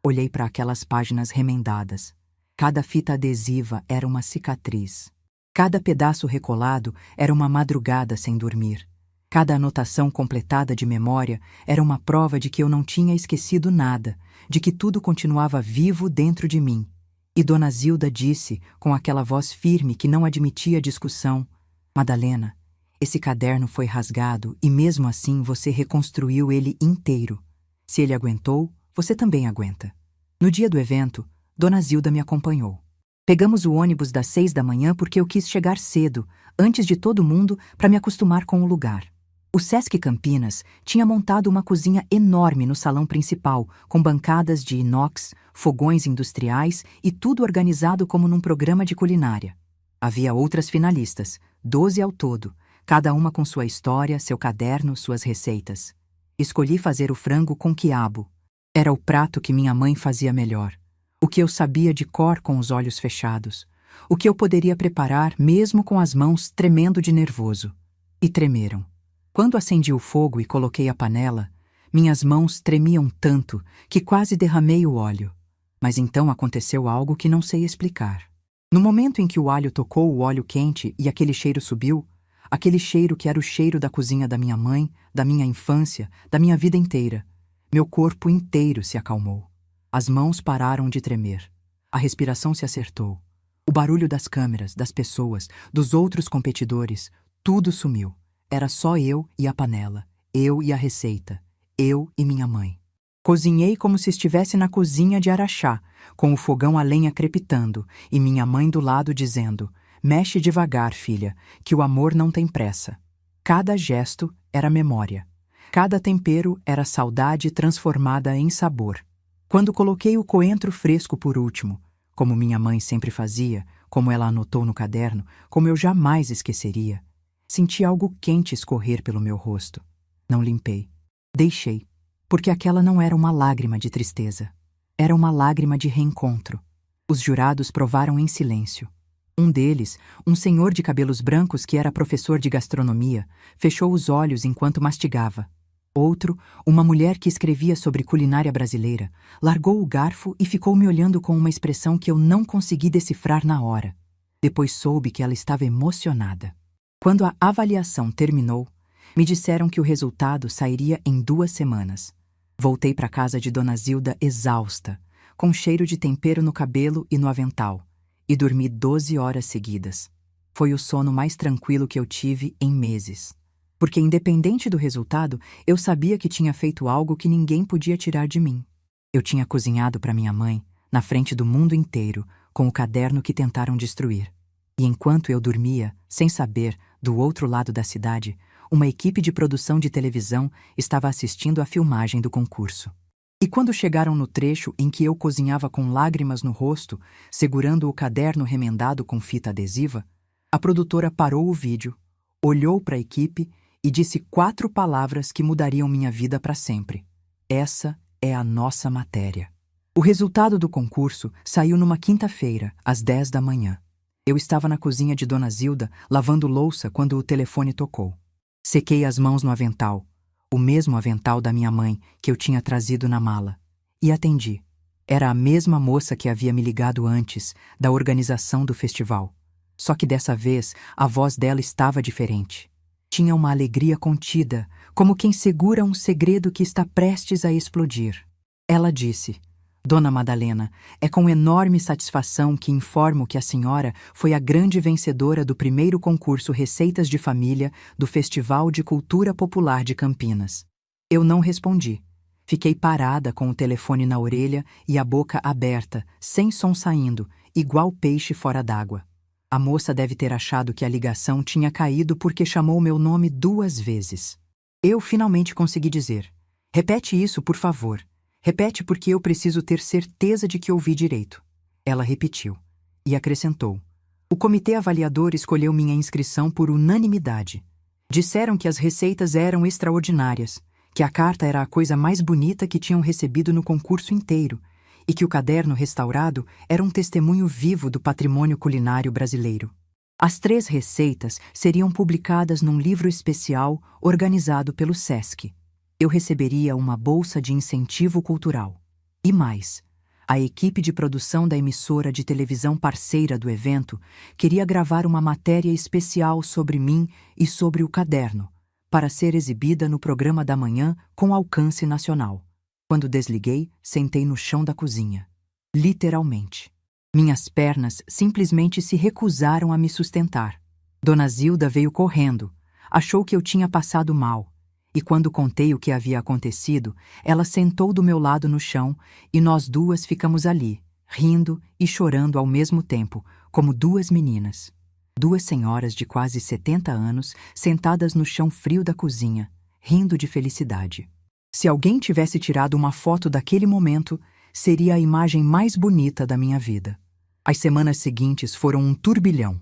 Speaker 1: Olhei para aquelas páginas remendadas. Cada fita adesiva era uma cicatriz. Cada pedaço recolado era uma madrugada sem dormir. Cada anotação completada de memória era uma prova de que eu não tinha esquecido nada, de que tudo continuava vivo dentro de mim. E Dona Zilda disse, com aquela voz firme que não admitia discussão: Madalena, esse caderno foi rasgado e mesmo assim você reconstruiu ele inteiro. Se ele aguentou, você também aguenta. No dia do evento, Dona Zilda me acompanhou. Pegamos o ônibus das 6 da manhã porque eu quis chegar cedo, antes de todo mundo, para me acostumar com o lugar. O Sesc Campinas tinha montado uma cozinha enorme no salão principal, com bancadas de inox, fogões industriais e tudo organizado como num programa de culinária. Havia outras finalistas, 12 ao todo, cada uma com sua história, seu caderno, suas receitas. Escolhi fazer o frango com quiabo. Era o prato que minha mãe fazia melhor. O que eu sabia de cor com os olhos fechados. O que eu poderia preparar mesmo com as mãos tremendo de nervoso. E tremeram. Quando acendi o fogo e coloquei a panela, minhas mãos tremiam tanto que quase derramei o óleo. Mas então aconteceu algo que não sei explicar. No momento em que o alho tocou o óleo quente e aquele cheiro subiu, aquele cheiro que era o cheiro da cozinha da minha mãe, da minha infância, da minha vida inteira, meu corpo inteiro se acalmou. As mãos pararam de tremer. A respiração se acertou. O barulho das câmeras, das pessoas, dos outros competidores, tudo sumiu. Era só eu e a panela, eu e a receita, eu e minha mãe. Cozinhei como se estivesse na cozinha de Araxá, com o fogão a lenha crepitando e minha mãe do lado dizendo: mexe devagar, filha, que o amor não tem pressa. Cada gesto era memória. Cada tempero era saudade transformada em sabor. Quando coloquei o coentro fresco por último, como minha mãe sempre fazia, como ela anotou no caderno, como eu jamais esqueceria, senti algo quente escorrer pelo meu rosto. Não limpei. Deixei. Porque aquela não era uma lágrima de tristeza. Era uma lágrima de reencontro. Os jurados provaram em silêncio. Um deles, um senhor de cabelos brancos que era professor de gastronomia, fechou os olhos enquanto mastigava. Outro, uma mulher que escrevia sobre culinária brasileira, largou o garfo e ficou me olhando com uma expressão que eu não consegui decifrar na hora. Depois soube que ela estava emocionada. Quando a avaliação terminou, me disseram que o resultado sairia em 2 semanas. Voltei para casa de Dona Zilda exausta, com cheiro de tempero no cabelo e no avental, e dormi 12 horas seguidas. Foi o sono mais tranquilo que eu tive em meses. Porque, independente do resultado, eu sabia que tinha feito algo que ninguém podia tirar de mim. Eu tinha cozinhado para minha mãe, na frente do mundo inteiro, com o caderno que tentaram destruir. E enquanto eu dormia, sem saber, do outro lado da cidade, uma equipe de produção de televisão estava assistindo à filmagem do concurso. E quando chegaram no trecho em que eu cozinhava com lágrimas no rosto, segurando o caderno remendado com fita adesiva, a produtora parou o vídeo, olhou para a equipe e disse 4 palavras que mudariam minha vida para sempre. Essa é a nossa matéria. O resultado do concurso saiu numa quinta-feira, às 10 da manhã. Eu estava na cozinha de Dona Zilda, lavando louça quando o telefone tocou. Sequei as mãos no avental, o mesmo avental da minha mãe que eu tinha trazido na mala, e atendi. Era a mesma moça que havia me ligado antes, da organização do festival. Só que dessa vez a voz dela estava diferente. Tinha uma alegria contida, como quem segura um segredo que está prestes a explodir. Ela disse: Dona Madalena, é com enorme satisfação que informo que a senhora foi a grande vencedora do primeiro concurso Receitas de Família do Festival de Cultura Popular de Campinas. Eu não respondi. Fiquei parada com o telefone na orelha e a boca aberta, sem som saindo, igual peixe fora d'água. A moça deve ter achado que a ligação tinha caído porque chamou meu nome 2 vezes. Eu finalmente consegui dizer: repete isso, por favor. Repete porque eu preciso ter certeza de que ouvi direito. Ela repetiu e acrescentou: o comitê avaliador escolheu minha inscrição por unanimidade. Disseram que as receitas eram extraordinárias, que a carta era a coisa mais bonita que tinham recebido no concurso inteiro e que o caderno restaurado era um testemunho vivo do patrimônio culinário brasileiro. As 3 receitas seriam publicadas num livro especial organizado pelo SESC. Eu receberia uma bolsa de incentivo cultural. E mais, a equipe de produção da emissora de televisão parceira do evento queria gravar uma matéria especial sobre mim e sobre o caderno, para ser exibida no programa da manhã com alcance nacional. Quando desliguei, sentei no chão da cozinha. Literalmente. Minhas pernas simplesmente se recusaram a me sustentar. Dona Zilda veio correndo, achou que eu tinha passado mal, e quando contei o que havia acontecido, ela sentou do meu lado no chão e nós 2 ficamos ali, rindo e chorando ao mesmo tempo, como 2 meninas. 2 senhoras de quase 70 anos sentadas no chão frio da cozinha, rindo de felicidade. Se alguém tivesse tirado uma foto daquele momento, seria a imagem mais bonita da minha vida. As semanas seguintes foram um turbilhão.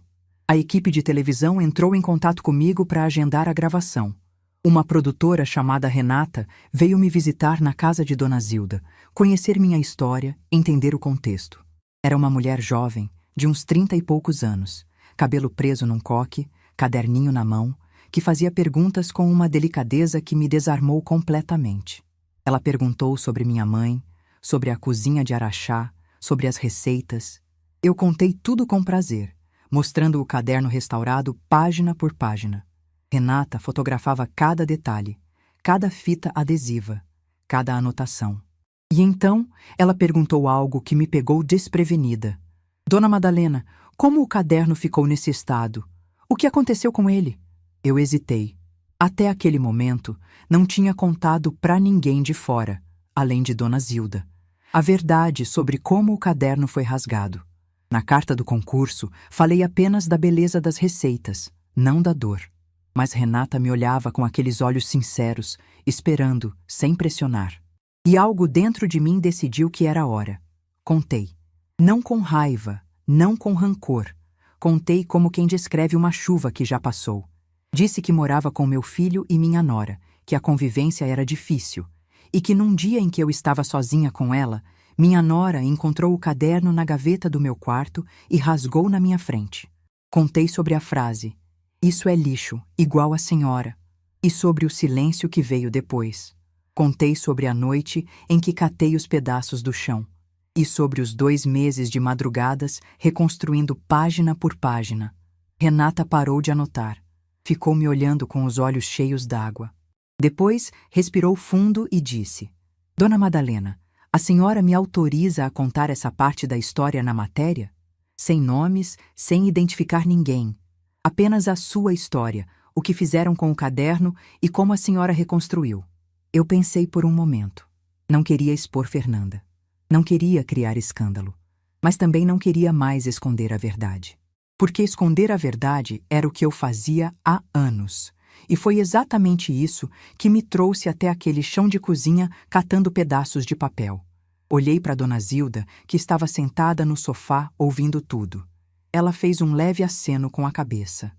Speaker 1: A equipe de televisão entrou em contato comigo para agendar a gravação. Uma produtora chamada Renata veio me visitar na casa de Dona Zilda, conhecer minha história, entender o contexto. Era uma mulher jovem, de uns 30 e poucos anos, cabelo preso num coque, caderninho na mão, que fazia perguntas com uma delicadeza que me desarmou completamente. Ela perguntou sobre minha mãe, sobre a cozinha de Araxá, sobre as receitas. Eu contei tudo com prazer, mostrando o caderno restaurado página por página. Renata fotografava cada detalhe, cada fita adesiva, cada anotação. E então ela perguntou algo que me pegou desprevenida. Dona Madalena, como o caderno ficou nesse estado? O que aconteceu com ele? Eu hesitei. Até aquele momento, não tinha contado para ninguém de fora, além de Dona Zilda, a verdade sobre como o caderno foi rasgado. Na carta do concurso, falei apenas da beleza das receitas, não da dor. Mas Renata me olhava com aqueles olhos sinceros, esperando, sem pressionar. E algo dentro de mim decidiu que era a hora. Contei. Não com raiva, não com rancor. Contei como quem descreve uma chuva que já passou. Disse que morava com meu filho e minha nora, que a convivência era difícil, e que num dia em que eu estava sozinha com ela, minha nora encontrou o caderno na gaveta do meu quarto e rasgou na minha frente. Contei sobre a frase: "Isso é lixo, igual a senhora", e sobre o silêncio que veio depois. Contei sobre a noite em que catei os pedaços do chão, e sobre os 2 meses de madrugadas reconstruindo página por página. Renata parou de anotar. Ficou me olhando com os olhos cheios d'água. Depois, respirou fundo e disse: "Dona Madalena, a senhora me autoriza a contar essa parte da história na matéria? Sem nomes, sem identificar ninguém. Apenas a sua história, o que fizeram com o caderno e como a senhora reconstruiu." Eu pensei por um momento. Não queria expor Fernanda. Não queria criar escândalo. Mas também não queria mais esconder a verdade. Porque esconder a verdade era o que eu fazia há anos. E foi exatamente isso que me trouxe até aquele chão de cozinha catando pedaços de papel. Olhei para Dona Zilda, que estava sentada no sofá ouvindo tudo. Ela fez um leve aceno com a cabeça.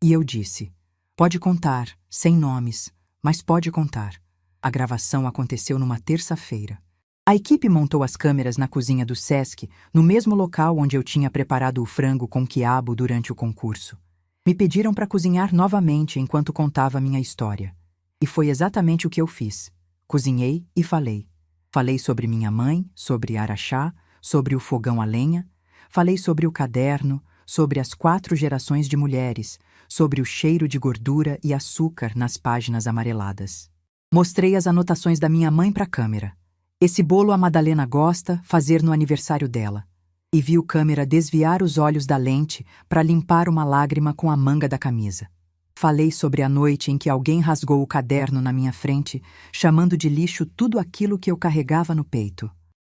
Speaker 1: E eu disse: "Pode contar, sem nomes, mas pode contar." A gravação aconteceu numa terça-feira. A equipe montou as câmeras na cozinha do SESC, no mesmo local onde eu tinha preparado o frango com quiabo durante o concurso. Me pediram para cozinhar novamente enquanto contava minha história. E foi exatamente o que eu fiz. Cozinhei e falei. Falei sobre minha mãe, sobre Araxá, sobre o fogão a lenha. Falei sobre o caderno, sobre as 4 gerações de mulheres, sobre o cheiro de gordura e açúcar nas páginas amareladas. Mostrei as anotações da minha mãe para a câmera. Esse bolo a Madalena gosta, fazer no aniversário dela. E vi o câmera desviar os olhos da lente para limpar uma lágrima com a manga da camisa. Falei sobre a noite em que alguém rasgou o caderno na minha frente, chamando de lixo tudo aquilo que eu carregava no peito.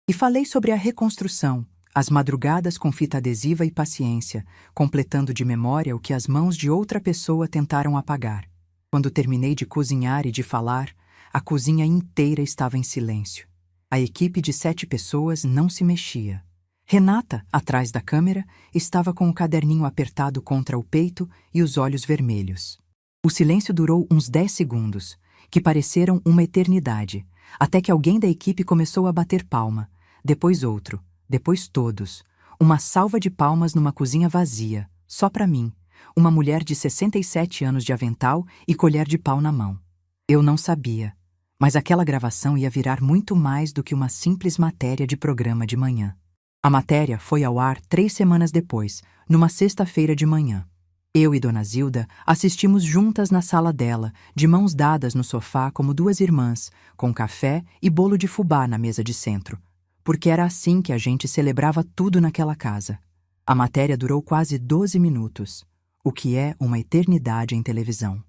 Speaker 1: E falei sobre a reconstrução, as madrugadas com fita adesiva e paciência, completando de memória o que as mãos de outra pessoa tentaram apagar. Quando terminei de cozinhar e de falar, a cozinha inteira estava em silêncio. A equipe de 7 pessoas não se mexia. Renata, atrás da câmera, estava com o caderninho apertado contra o peito e os olhos vermelhos. O silêncio durou uns 10 segundos, que pareceram uma eternidade, até que alguém da equipe começou a bater palma, depois outro, depois todos. Uma salva de palmas numa cozinha vazia, só para mim, uma mulher de 67 anos de avental e colher de pau na mão. Eu não sabia, mas aquela gravação ia virar muito mais do que uma simples matéria de programa de manhã. A matéria foi ao ar 3 semanas depois, numa sexta-feira de manhã. Eu e Dona Zilda assistimos juntas na sala dela, de mãos dadas no sofá como 2 irmãs, com café e bolo de fubá na mesa de centro, porque era assim que a gente celebrava tudo naquela casa. A matéria durou quase 12 minutos, o que é uma eternidade em televisão.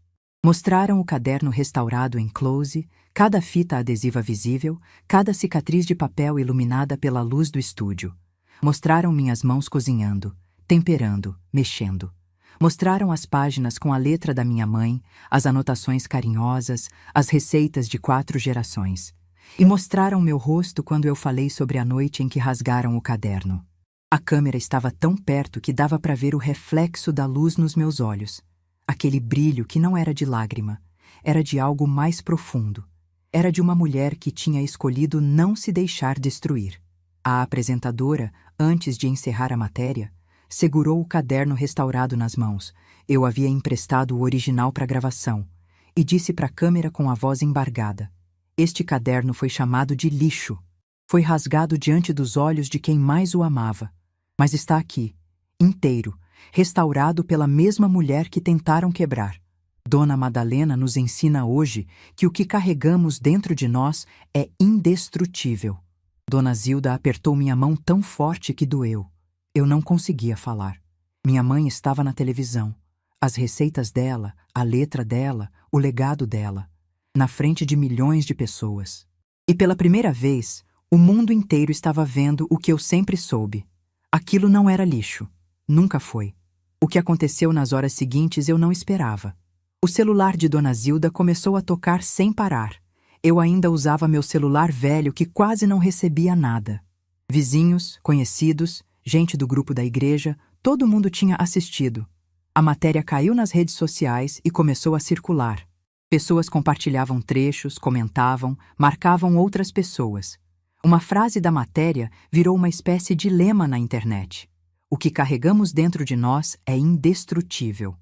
Speaker 1: Mostraram o caderno restaurado em close, cada fita adesiva visível, cada cicatriz de papel iluminada pela luz do estúdio. Mostraram minhas mãos cozinhando, temperando, mexendo. Mostraram as páginas com a letra da minha mãe, as anotações carinhosas, as receitas de 4 gerações. E mostraram meu rosto quando eu falei sobre a noite em que rasgaram o caderno. A câmera estava tão perto que dava para ver o reflexo da luz nos meus olhos. Aquele brilho que não era de lágrima, era de algo mais profundo. Era de uma mulher que tinha escolhido não se deixar destruir. A apresentadora, antes de encerrar a matéria, segurou o caderno restaurado nas mãos. Eu havia emprestado o original para a gravação e disse para a câmera com a voz embargada: "Este caderno foi chamado de lixo. Foi rasgado diante dos olhos de quem mais o amava. Mas está aqui, inteiro, restaurado pela mesma mulher que tentaram quebrar. Dona Madalena nos ensina hoje que o que carregamos dentro de nós é indestrutível." Dona Zilda apertou minha mão tão forte que doeu. Eu não conseguia falar. Minha mãe estava na televisão. As receitas dela, a letra dela, o legado dela. Na frente de milhões de pessoas. E pela primeira vez, o mundo inteiro estava vendo o que eu sempre soube. Aquilo não era lixo. Nunca foi. O que aconteceu nas horas seguintes eu não esperava. O celular de Dona Zilda começou a tocar sem parar. Eu ainda usava meu celular velho que quase não recebia nada. Vizinhos, conhecidos, gente do grupo da igreja, todo mundo tinha assistido. A matéria caiu nas redes sociais e começou a circular. Pessoas compartilhavam trechos, comentavam, marcavam outras pessoas. Uma frase da matéria virou uma espécie de lema na internet. O que carregamos dentro de nós é indestrutível.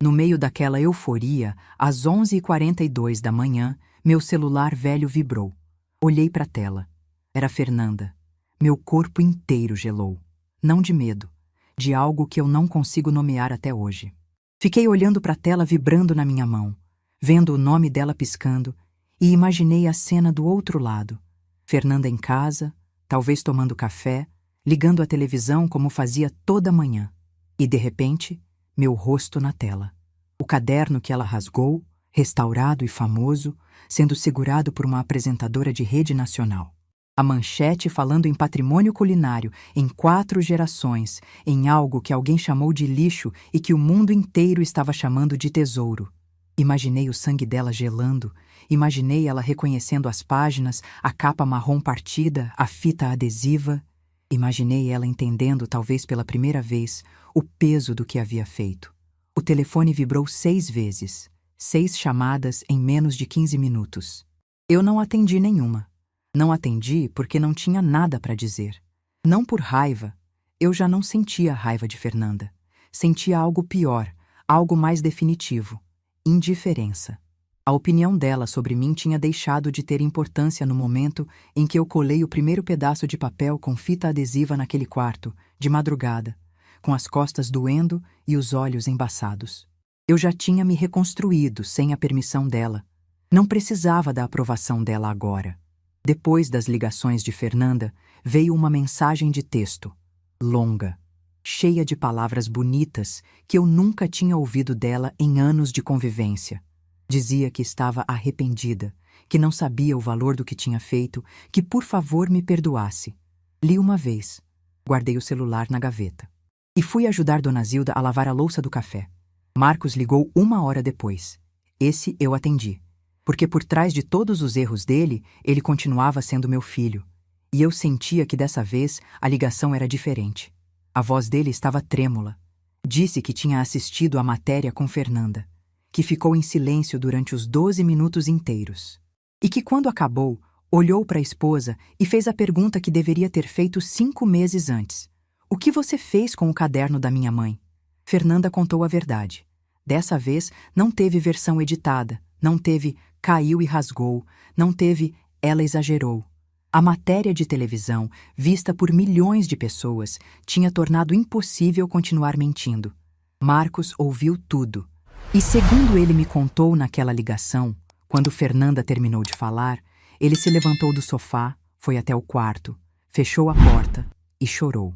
Speaker 1: No meio daquela euforia, às 11h42 da manhã, meu celular velho vibrou. Olhei para a tela. Era Fernanda. Meu corpo inteiro gelou. Não de medo, de algo que eu não consigo nomear até hoje. Fiquei olhando para a tela vibrando na minha mão, vendo o nome dela piscando, e imaginei a cena do outro lado. Fernanda em casa, talvez tomando café, ligando a televisão como fazia toda manhã. E, de repente, meu rosto na tela. O caderno que ela rasgou, restaurado e famoso, sendo segurado por uma apresentadora de rede nacional. A manchete falando em patrimônio culinário, em 4 gerações, em algo que alguém chamou de lixo e que o mundo inteiro estava chamando de tesouro. Imaginei o sangue dela gelando, imaginei ela reconhecendo as páginas, a capa marrom partida, a fita adesiva. Imaginei ela entendendo, talvez pela primeira vez, o peso do que havia feito. O telefone vibrou 6 vezes, 6 chamadas em menos de 15 minutos. Eu não atendi nenhuma. Não atendi porque não tinha nada para dizer. Não por raiva. Eu já não sentia a raiva de Fernanda. Sentia algo pior, algo mais definitivo. Indiferença. A opinião dela sobre mim tinha deixado de ter importância no momento em que eu colei o primeiro pedaço de papel com fita adesiva naquele quarto, de madrugada, com as costas doendo e os olhos embaçados. Eu já tinha me reconstruído sem a permissão dela. Não precisava da aprovação dela agora. Depois das ligações de Fernanda, veio uma mensagem de texto, longa, cheia de palavras bonitas que eu nunca tinha ouvido dela em anos de convivência. Dizia que estava arrependida, que não sabia o valor do que tinha feito, que por favor me perdoasse. Li uma vez, guardei o celular na gaveta. E fui ajudar Dona Zilda a lavar a louça do café. Marcos ligou 1 hora depois. Esse eu atendi. porque por trás de todos os erros dele, ele continuava sendo meu filho. E eu sentia que dessa vez a ligação era diferente. A voz dele estava trêmula. Disse que tinha assistido à matéria com Fernanda, que ficou em silêncio durante os 12 minutos inteiros. E que quando acabou, olhou para a esposa e fez a pergunta que deveria ter feito 5 meses antes. O que você fez com o caderno da minha mãe? Fernanda contou a verdade. Dessa vez, não teve versão editada, não teve caiu e rasgou, não teve ela exagerou. A matéria de televisão, vista por milhões de pessoas, tinha tornado impossível continuar mentindo. Marcos ouviu tudo. E segundo ele me contou naquela ligação, quando Fernanda terminou de falar, ele se levantou do sofá, foi até o quarto, fechou a porta e chorou.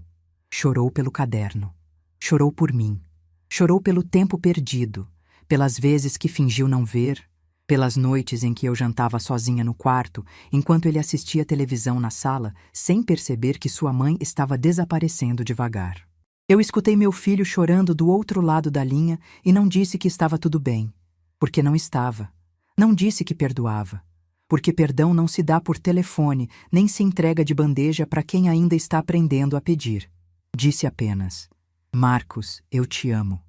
Speaker 1: Chorou pelo caderno. Chorou por mim. Chorou pelo tempo perdido, pelas vezes que fingiu não ver, pelas noites em que eu jantava sozinha no quarto, enquanto ele assistia televisão na sala, sem perceber que sua mãe estava desaparecendo devagar. Eu escutei meu filho chorando do outro lado da linha e não disse que estava tudo bem, porque não estava. Não disse que perdoava, porque perdão não se dá por telefone, nem se entrega de bandeja para quem ainda está aprendendo a pedir. Disse apenas: Marcos, eu te amo,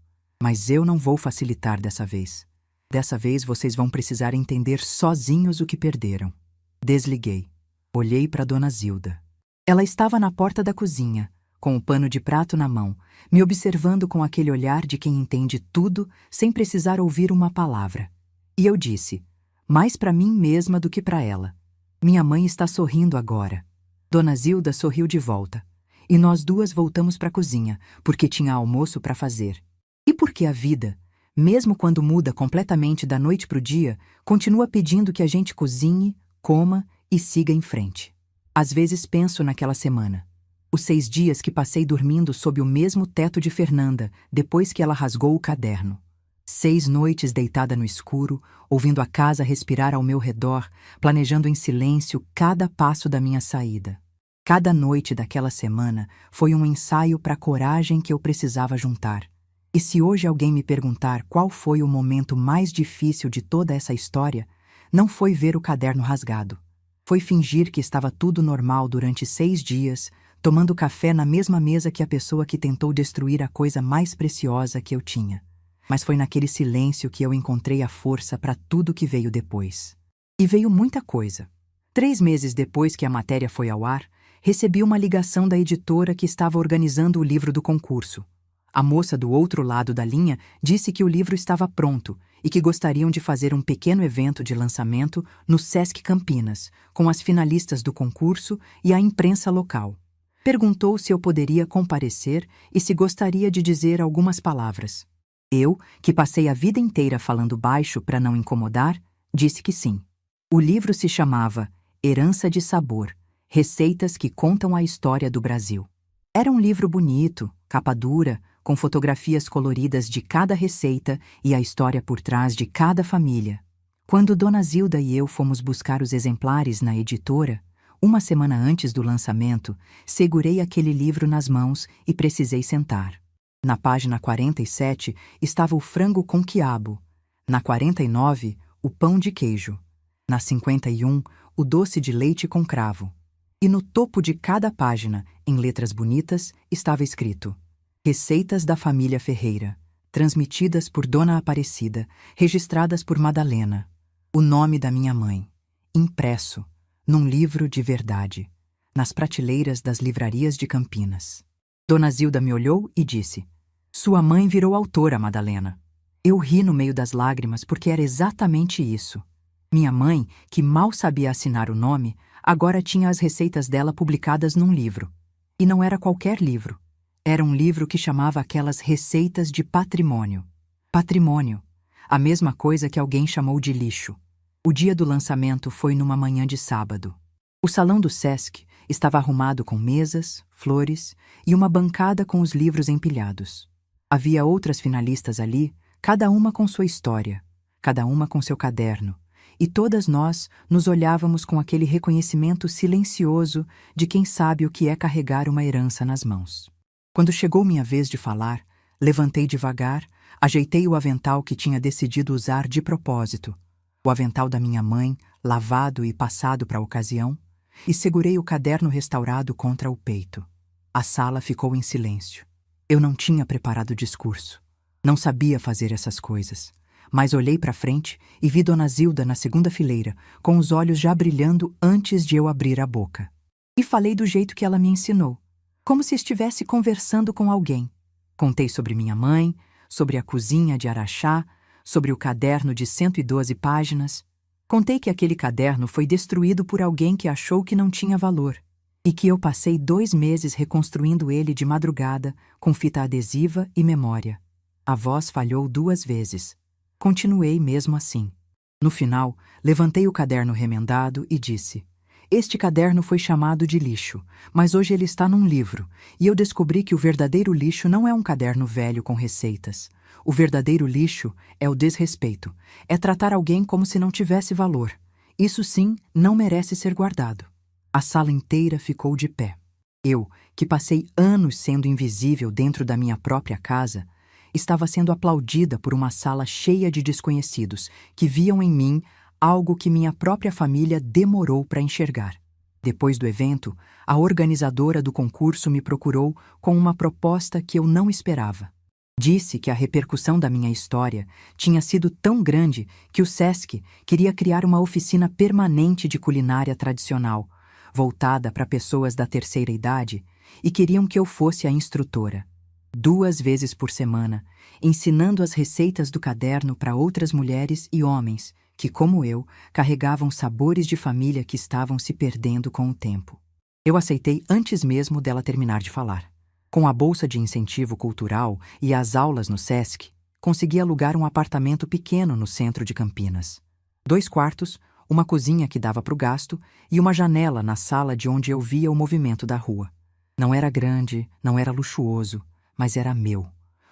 Speaker 1: mas eu não vou facilitar dessa vez. Dessa vez vocês vão precisar entender sozinhos o que perderam. Desliguei. Olhei para Dona Zilda. Ela estava na porta da cozinha, com o pano de prato na mão, me observando com aquele olhar de quem entende tudo sem precisar ouvir uma palavra. E eu disse, mais para mim mesma do que para ela: minha mãe está sorrindo agora. Dona Zilda sorriu de volta. E nós duas voltamos para a cozinha, porque tinha almoço para fazer. E porque a vida, mesmo quando muda completamente da noite para o dia, continua pedindo que a gente cozinhe, coma e siga em frente. Às vezes penso naquela semana. Os 6 dias que passei dormindo sob o mesmo teto de Fernanda, depois que ela rasgou o caderno. 6 noites deitada no escuro, ouvindo a casa respirar ao meu redor, planejando em silêncio cada passo da minha saída. Cada noite daquela semana foi um ensaio para a coragem que eu precisava juntar. E se hoje alguém me perguntar qual foi o momento mais difícil de toda essa história, não foi ver o caderno rasgado. Foi fingir que estava tudo normal durante 6 dias, tomando café na mesma mesa que a pessoa que tentou destruir a coisa mais preciosa que eu tinha. Mas foi naquele silêncio que eu encontrei a força para tudo que veio depois. E veio muita coisa. 3 meses depois que a matéria foi ao ar, recebi uma ligação da editora que estava organizando o livro do concurso. A moça do outro lado da linha disse que o livro estava pronto e que gostariam de fazer um pequeno evento de lançamento no Sesc Campinas, com as finalistas do concurso e a imprensa local. Perguntou se eu poderia comparecer e se gostaria de dizer algumas palavras. Eu, que passei a vida inteira falando baixo para não incomodar, disse que sim. O livro se chamava Herança de Sabor, Receitas que Contam a História do Brasil. Era um livro bonito, capa dura, com fotografias coloridas de cada receita e a história por trás de cada família. Quando Dona Zilda e eu fomos buscar os exemplares na editora, uma semana antes do lançamento, segurei aquele livro nas mãos e precisei sentar. Na página 47 estava o frango com quiabo, na 49, o pão de queijo, na 51, o doce de leite com cravo. E no topo de cada página, em letras bonitas, estava escrito: Receitas da família Ferreira, transmitidas por Dona Aparecida, registradas por Madalena. O nome da minha mãe, impresso, num livro de verdade, nas prateleiras das livrarias de Campinas. Dona Zilda me olhou e disse: Sua mãe virou autora, Madalena. Eu ri no meio das lágrimas porque era exatamente isso. Minha mãe, que mal sabia assinar o nome, agora tinha as receitas dela publicadas num livro. E não era qualquer livro. Era um livro que chamava aquelas receitas de patrimônio. Patrimônio. A mesma coisa que alguém chamou de lixo. O dia do lançamento foi numa manhã de sábado. O salão do Sesc estava arrumado com mesas, flores e uma bancada com os livros empilhados. Havia outras finalistas ali, cada uma com sua história, cada uma com seu caderno, e todas nós nos olhávamos com aquele reconhecimento silencioso de quem sabe o que é carregar uma herança nas mãos. Quando chegou minha vez de falar, levantei devagar, ajeitei o avental que tinha decidido usar de propósito. o avental da minha mãe, lavado e passado para a ocasião, e segurei o caderno restaurado contra o peito. A sala ficou em silêncio. Eu não tinha preparado o discurso. Não sabia fazer essas coisas. Mas olhei para frente e vi Dona Zilda na segunda fileira, com os olhos já brilhando antes de eu abrir a boca. E falei do jeito que ela me ensinou, como se estivesse conversando com alguém. Contei sobre minha mãe, sobre a cozinha de Araxá, sobre o caderno de 112 páginas. Contei que aquele caderno foi destruído por alguém que achou que não tinha valor, e que eu passei 2 meses reconstruindo ele de madrugada, com fita adesiva e memória. A voz falhou 2 vezes. Continuei mesmo assim. No final, levantei o caderno remendado e disse: "Este caderno foi chamado de lixo, mas hoje ele está num livro, e eu descobri que o verdadeiro lixo não é um caderno velho com receitas. O verdadeiro lixo é o desrespeito, é tratar alguém como se não tivesse valor. Isso sim não merece ser guardado." A sala inteira ficou de pé. Eu, que passei anos sendo invisível dentro da minha própria casa, estava sendo aplaudida por uma sala cheia de desconhecidos que viam em mim algo que minha própria família demorou para enxergar. Depois do evento, a organizadora do concurso me procurou com uma proposta que eu não esperava. Disse que a repercussão da minha história tinha sido tão grande que o SESC queria criar uma oficina permanente de culinária tradicional, voltada para pessoas da terceira idade, e queriam que eu fosse a instrutora. 2 vezes por semana, ensinando as receitas do caderno para outras mulheres e homens que, como eu, carregavam sabores de família que estavam se perdendo com o tempo. Eu aceitei antes mesmo dela terminar de falar. Com a bolsa de incentivo cultural e as aulas no SESC, consegui alugar um apartamento pequeno no centro de Campinas. 2 quartos, uma cozinha que dava para o gasto e uma janela na sala de onde eu via o movimento da rua. Não era grande, não era luxuoso, mas era meu.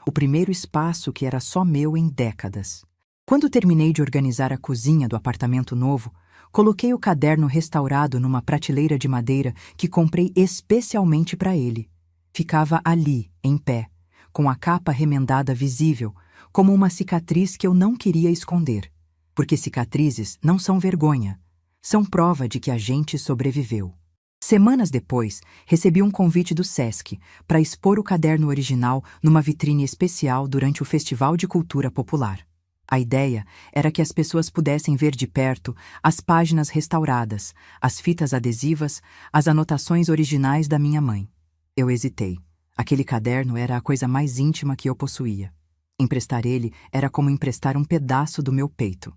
Speaker 1: O primeiro espaço que era só meu em décadas. Quando terminei de organizar a cozinha do apartamento novo, coloquei o caderno restaurado numa prateleira de madeira que comprei especialmente para ele. Ficava ali, em pé, com a capa remendada visível, como uma cicatriz que eu não queria esconder. Porque cicatrizes não são vergonha, são prova de que a gente sobreviveu. Semanas depois, recebi um convite do SESC para expor o caderno original numa vitrine especial durante o Festival de Cultura Popular. A ideia era que as pessoas pudessem ver de perto as páginas restauradas, as fitas adesivas, as anotações originais da minha mãe. Eu hesitei. Aquele caderno era a coisa mais íntima que eu possuía. Emprestar ele era como emprestar um pedaço do meu peito.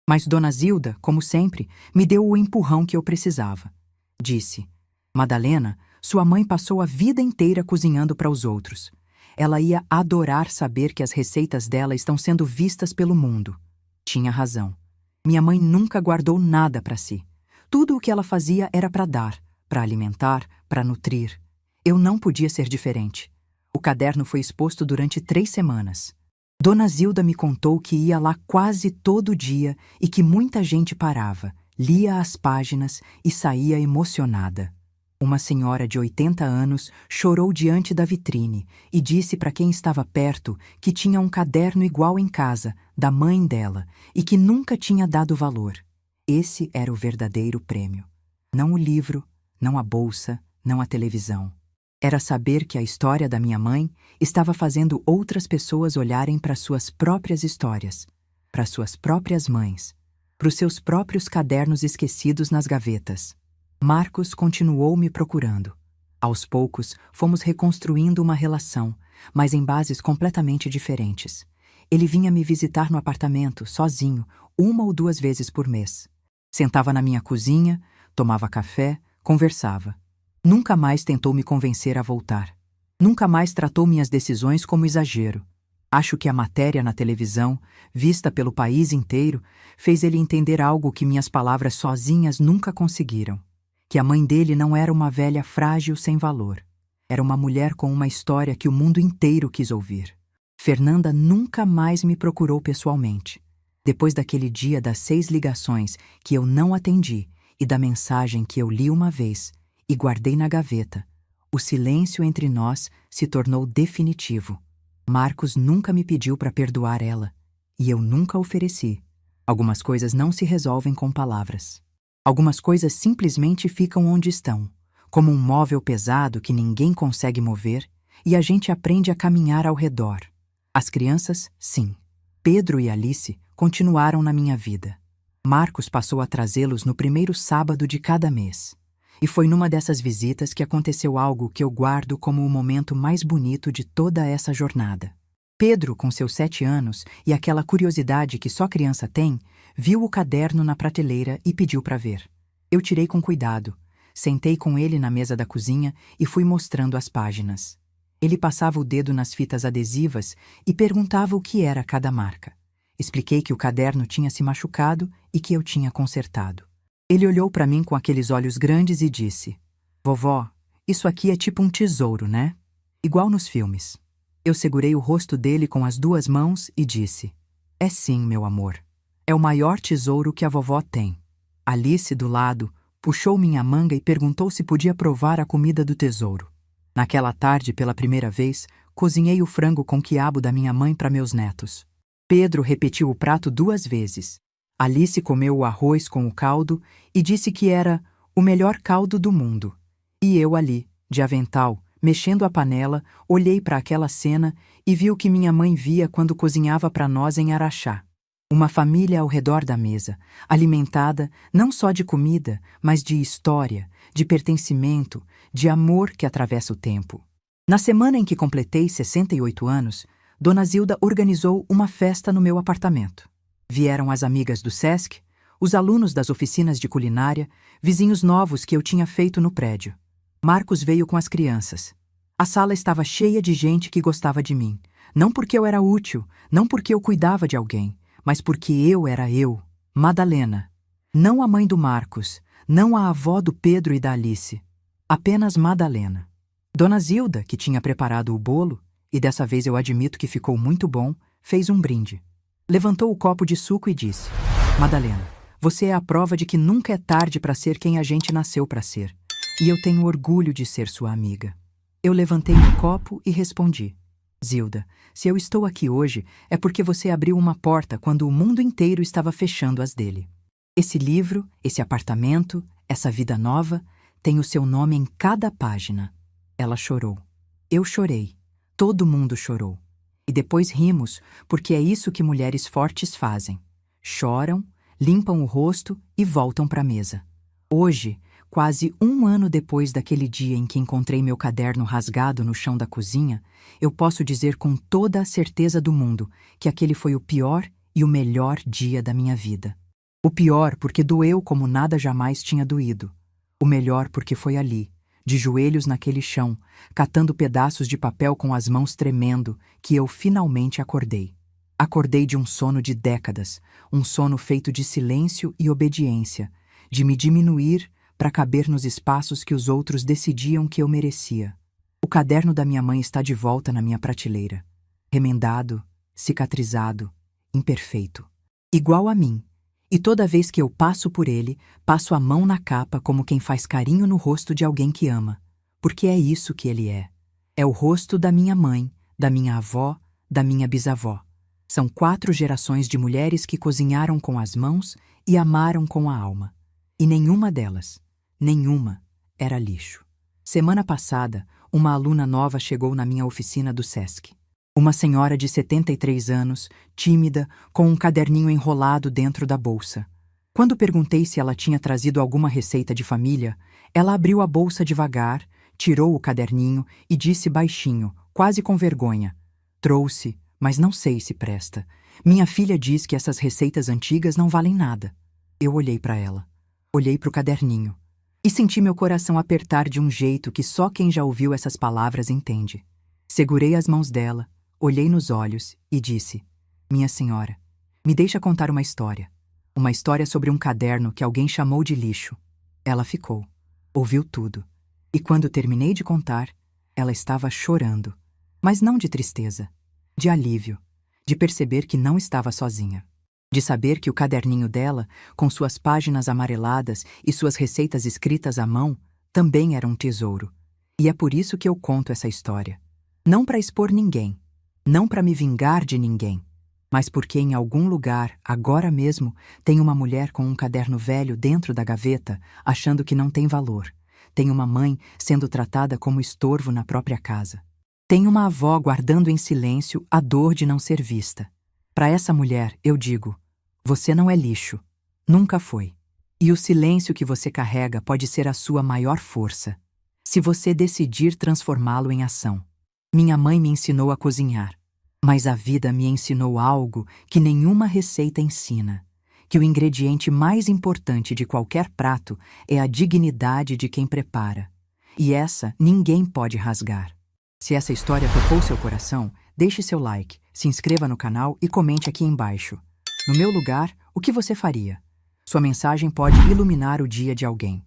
Speaker 1: Mas Dona Zilda, como sempre, me deu o empurrão que eu precisava. Disse: "Madalena, sua mãe passou a vida inteira cozinhando para os outros. Ela ia adorar saber que as receitas dela estão sendo vistas pelo mundo." Tinha razão. Minha mãe nunca guardou nada para si. Tudo o que ela fazia era para dar, para alimentar, para nutrir. Eu não podia ser diferente. O caderno foi exposto durante 3 semanas. Dona Zilda me contou que ia lá quase todo dia e que muita gente parava, lia as páginas e saía emocionada. Uma senhora de 80 anos chorou diante da vitrine e disse para quem estava perto que tinha um caderno igual em casa, da mãe dela, e que nunca tinha dado valor. Esse era o verdadeiro prêmio. Não o livro, não a bolsa, não a televisão. Era saber que a história da minha mãe estava fazendo outras pessoas olharem para suas próprias histórias, para suas próprias mães, para os seus próprios cadernos esquecidos nas gavetas. Marcos continuou me procurando. Aos poucos, fomos reconstruindo uma relação, mas em bases completamente diferentes. Ele vinha me visitar no apartamento, sozinho, 1 ou 2 vezes por mês. Sentava na minha cozinha, tomava café, conversava. Nunca mais tentou me convencer a voltar. Nunca mais tratou minhas decisões como exagero. Acho que a matéria na televisão, vista pelo país inteiro, fez ele entender algo que minhas palavras sozinhas nunca conseguiram. Que a mãe dele não era uma velha frágil sem valor. Era uma mulher com uma história que o mundo inteiro quis ouvir. Fernanda nunca mais me procurou pessoalmente. Depois daquele dia das 6 ligações que eu não atendi e da mensagem que eu li uma vez e guardei na gaveta, o silêncio entre nós se tornou definitivo. Marcos nunca me pediu para perdoar ela, e eu nunca ofereci. Algumas coisas não se resolvem com palavras. Algumas coisas simplesmente ficam onde estão, como um móvel pesado que ninguém consegue mover, e a gente aprende a caminhar ao redor. As crianças, sim. Pedro e Alice continuaram na minha vida. Marcos passou a trazê-los no primeiro sábado de cada mês. E foi numa dessas visitas que aconteceu algo que eu guardo como o momento mais bonito de toda essa jornada. Pedro, com seus 7 anos e aquela curiosidade que só criança tem, viu o caderno na prateleira e pediu para ver. Eu tirei com cuidado, sentei com ele na mesa da cozinha e fui mostrando as páginas. Ele passava o dedo nas fitas adesivas e perguntava o que era cada marca. Expliquei que o caderno tinha se machucado e que eu tinha consertado. Ele olhou para mim com aqueles olhos grandes e disse: "Vovó, isso aqui é tipo um tesouro, né? Igual nos filmes." Eu segurei o rosto dele com as 2 mãos e disse: "É sim, meu amor. É o maior tesouro que a vovó tem." Alice, do lado, puxou minha manga e perguntou se podia provar a comida do tesouro. Naquela tarde, pela primeira vez, cozinhei o frango com quiabo da minha mãe para meus netos. Pedro repetiu o prato 2 vezes. Alice comeu o arroz com o caldo e disse que era o melhor caldo do mundo. E eu ali, de avental, mexendo a panela, olhei para aquela cena e vi o que minha mãe via quando cozinhava para nós em Araxá. Uma família ao redor da mesa, alimentada não só de comida, mas de história, de pertencimento, de amor que atravessa o tempo. Na semana em que completei 68 anos, Dona Zilda organizou uma festa no meu apartamento. Vieram as amigas do SESC, os alunos das oficinas de culinária, vizinhos novos que eu tinha feito no prédio. Marcos veio com as crianças. A sala estava cheia de gente que gostava de mim. Não porque eu era útil, não porque eu cuidava de alguém, mas porque eu era eu, Madalena. Não a mãe do Marcos, não a avó do Pedro e da Alice. Apenas Madalena. Dona Zilda, que tinha preparado o bolo, e dessa vez eu admito que ficou muito bom, fez um brinde. Levantou o copo de suco e disse: "Madalena, você é a prova de que nunca é tarde para ser quem a gente nasceu para ser. E eu tenho orgulho de ser sua amiga." Eu levantei o copo e respondi: "Zilda, se eu estou aqui hoje é porque você abriu uma porta quando o mundo inteiro estava fechando as dele. Esse livro, esse apartamento, essa vida nova, tem o seu nome em cada página." Ela chorou. Eu chorei. Todo mundo chorou. E depois rimos, porque é isso que mulheres fortes fazem. Choram, limpam o rosto e voltam para a mesa. Hoje, quase 1 ano depois daquele dia em que encontrei meu caderno rasgado no chão da cozinha, eu posso dizer com toda a certeza do mundo que aquele foi o pior e o melhor dia da minha vida. O pior porque doeu como nada jamais tinha doído. O melhor porque foi ali, de joelhos naquele chão, catando pedaços de papel com as mãos tremendo, que eu finalmente acordei. Acordei de um sono de décadas, um sono feito de silêncio e obediência, de me diminuir para caber nos espaços que os outros decidiam que eu merecia. O caderno da minha mãe está de volta na minha prateleira. Remendado, cicatrizado, imperfeito. Igual a mim. E toda vez que eu passo por ele, passo a mão na capa como quem faz carinho no rosto de alguém que ama. Porque é isso que ele é. É o rosto da minha mãe, da minha avó, da minha bisavó. São 4 gerações de mulheres que cozinharam com as mãos e amaram com a alma. E nenhuma delas, nenhuma, era lixo. Semana passada, uma aluna nova chegou na minha oficina do SESC. Uma senhora de 73 anos, tímida, com um caderninho enrolado dentro da bolsa. Quando perguntei se ela tinha trazido alguma receita de família, ela abriu a bolsa devagar, tirou o caderninho e disse baixinho, quase com vergonha: "Trouxe, mas não sei se presta. Minha filha diz que essas receitas antigas não valem nada." Eu olhei para ela. Olhei para o caderninho. E senti meu coração apertar de um jeito que só quem já ouviu essas palavras entende. Segurei as mãos dela, olhei nos olhos e disse: "Minha senhora, me deixa contar uma história. Uma história sobre um caderno que alguém chamou de lixo." Ela ficou. Ouviu tudo. E quando terminei de contar, ela estava chorando. Mas não de tristeza, de alívio, de perceber que não estava sozinha. De saber que o caderninho dela, com suas páginas amareladas e suas receitas escritas à mão, também era um tesouro. E é por isso que eu conto essa história. Não para expor ninguém. Não para me vingar de ninguém, mas porque em algum lugar, agora mesmo, tem uma mulher com um caderno velho dentro da gaveta, achando que não tem valor. Tem uma mãe sendo tratada como estorvo na própria casa. Tem uma avó guardando em silêncio a dor de não ser vista. Para essa mulher, eu digo: você não é lixo. Nunca foi. E o silêncio que você carrega pode ser a sua maior força, se você decidir transformá-lo em ação. Minha mãe me ensinou a cozinhar, mas a vida me ensinou algo que nenhuma receita ensina, que o ingrediente mais importante de qualquer prato é a dignidade de quem prepara. E essa ninguém pode rasgar. Se essa história tocou seu coração, deixe seu like, se inscreva no canal e comente aqui embaixo. No meu lugar, o que você faria? Sua mensagem pode iluminar o dia de alguém.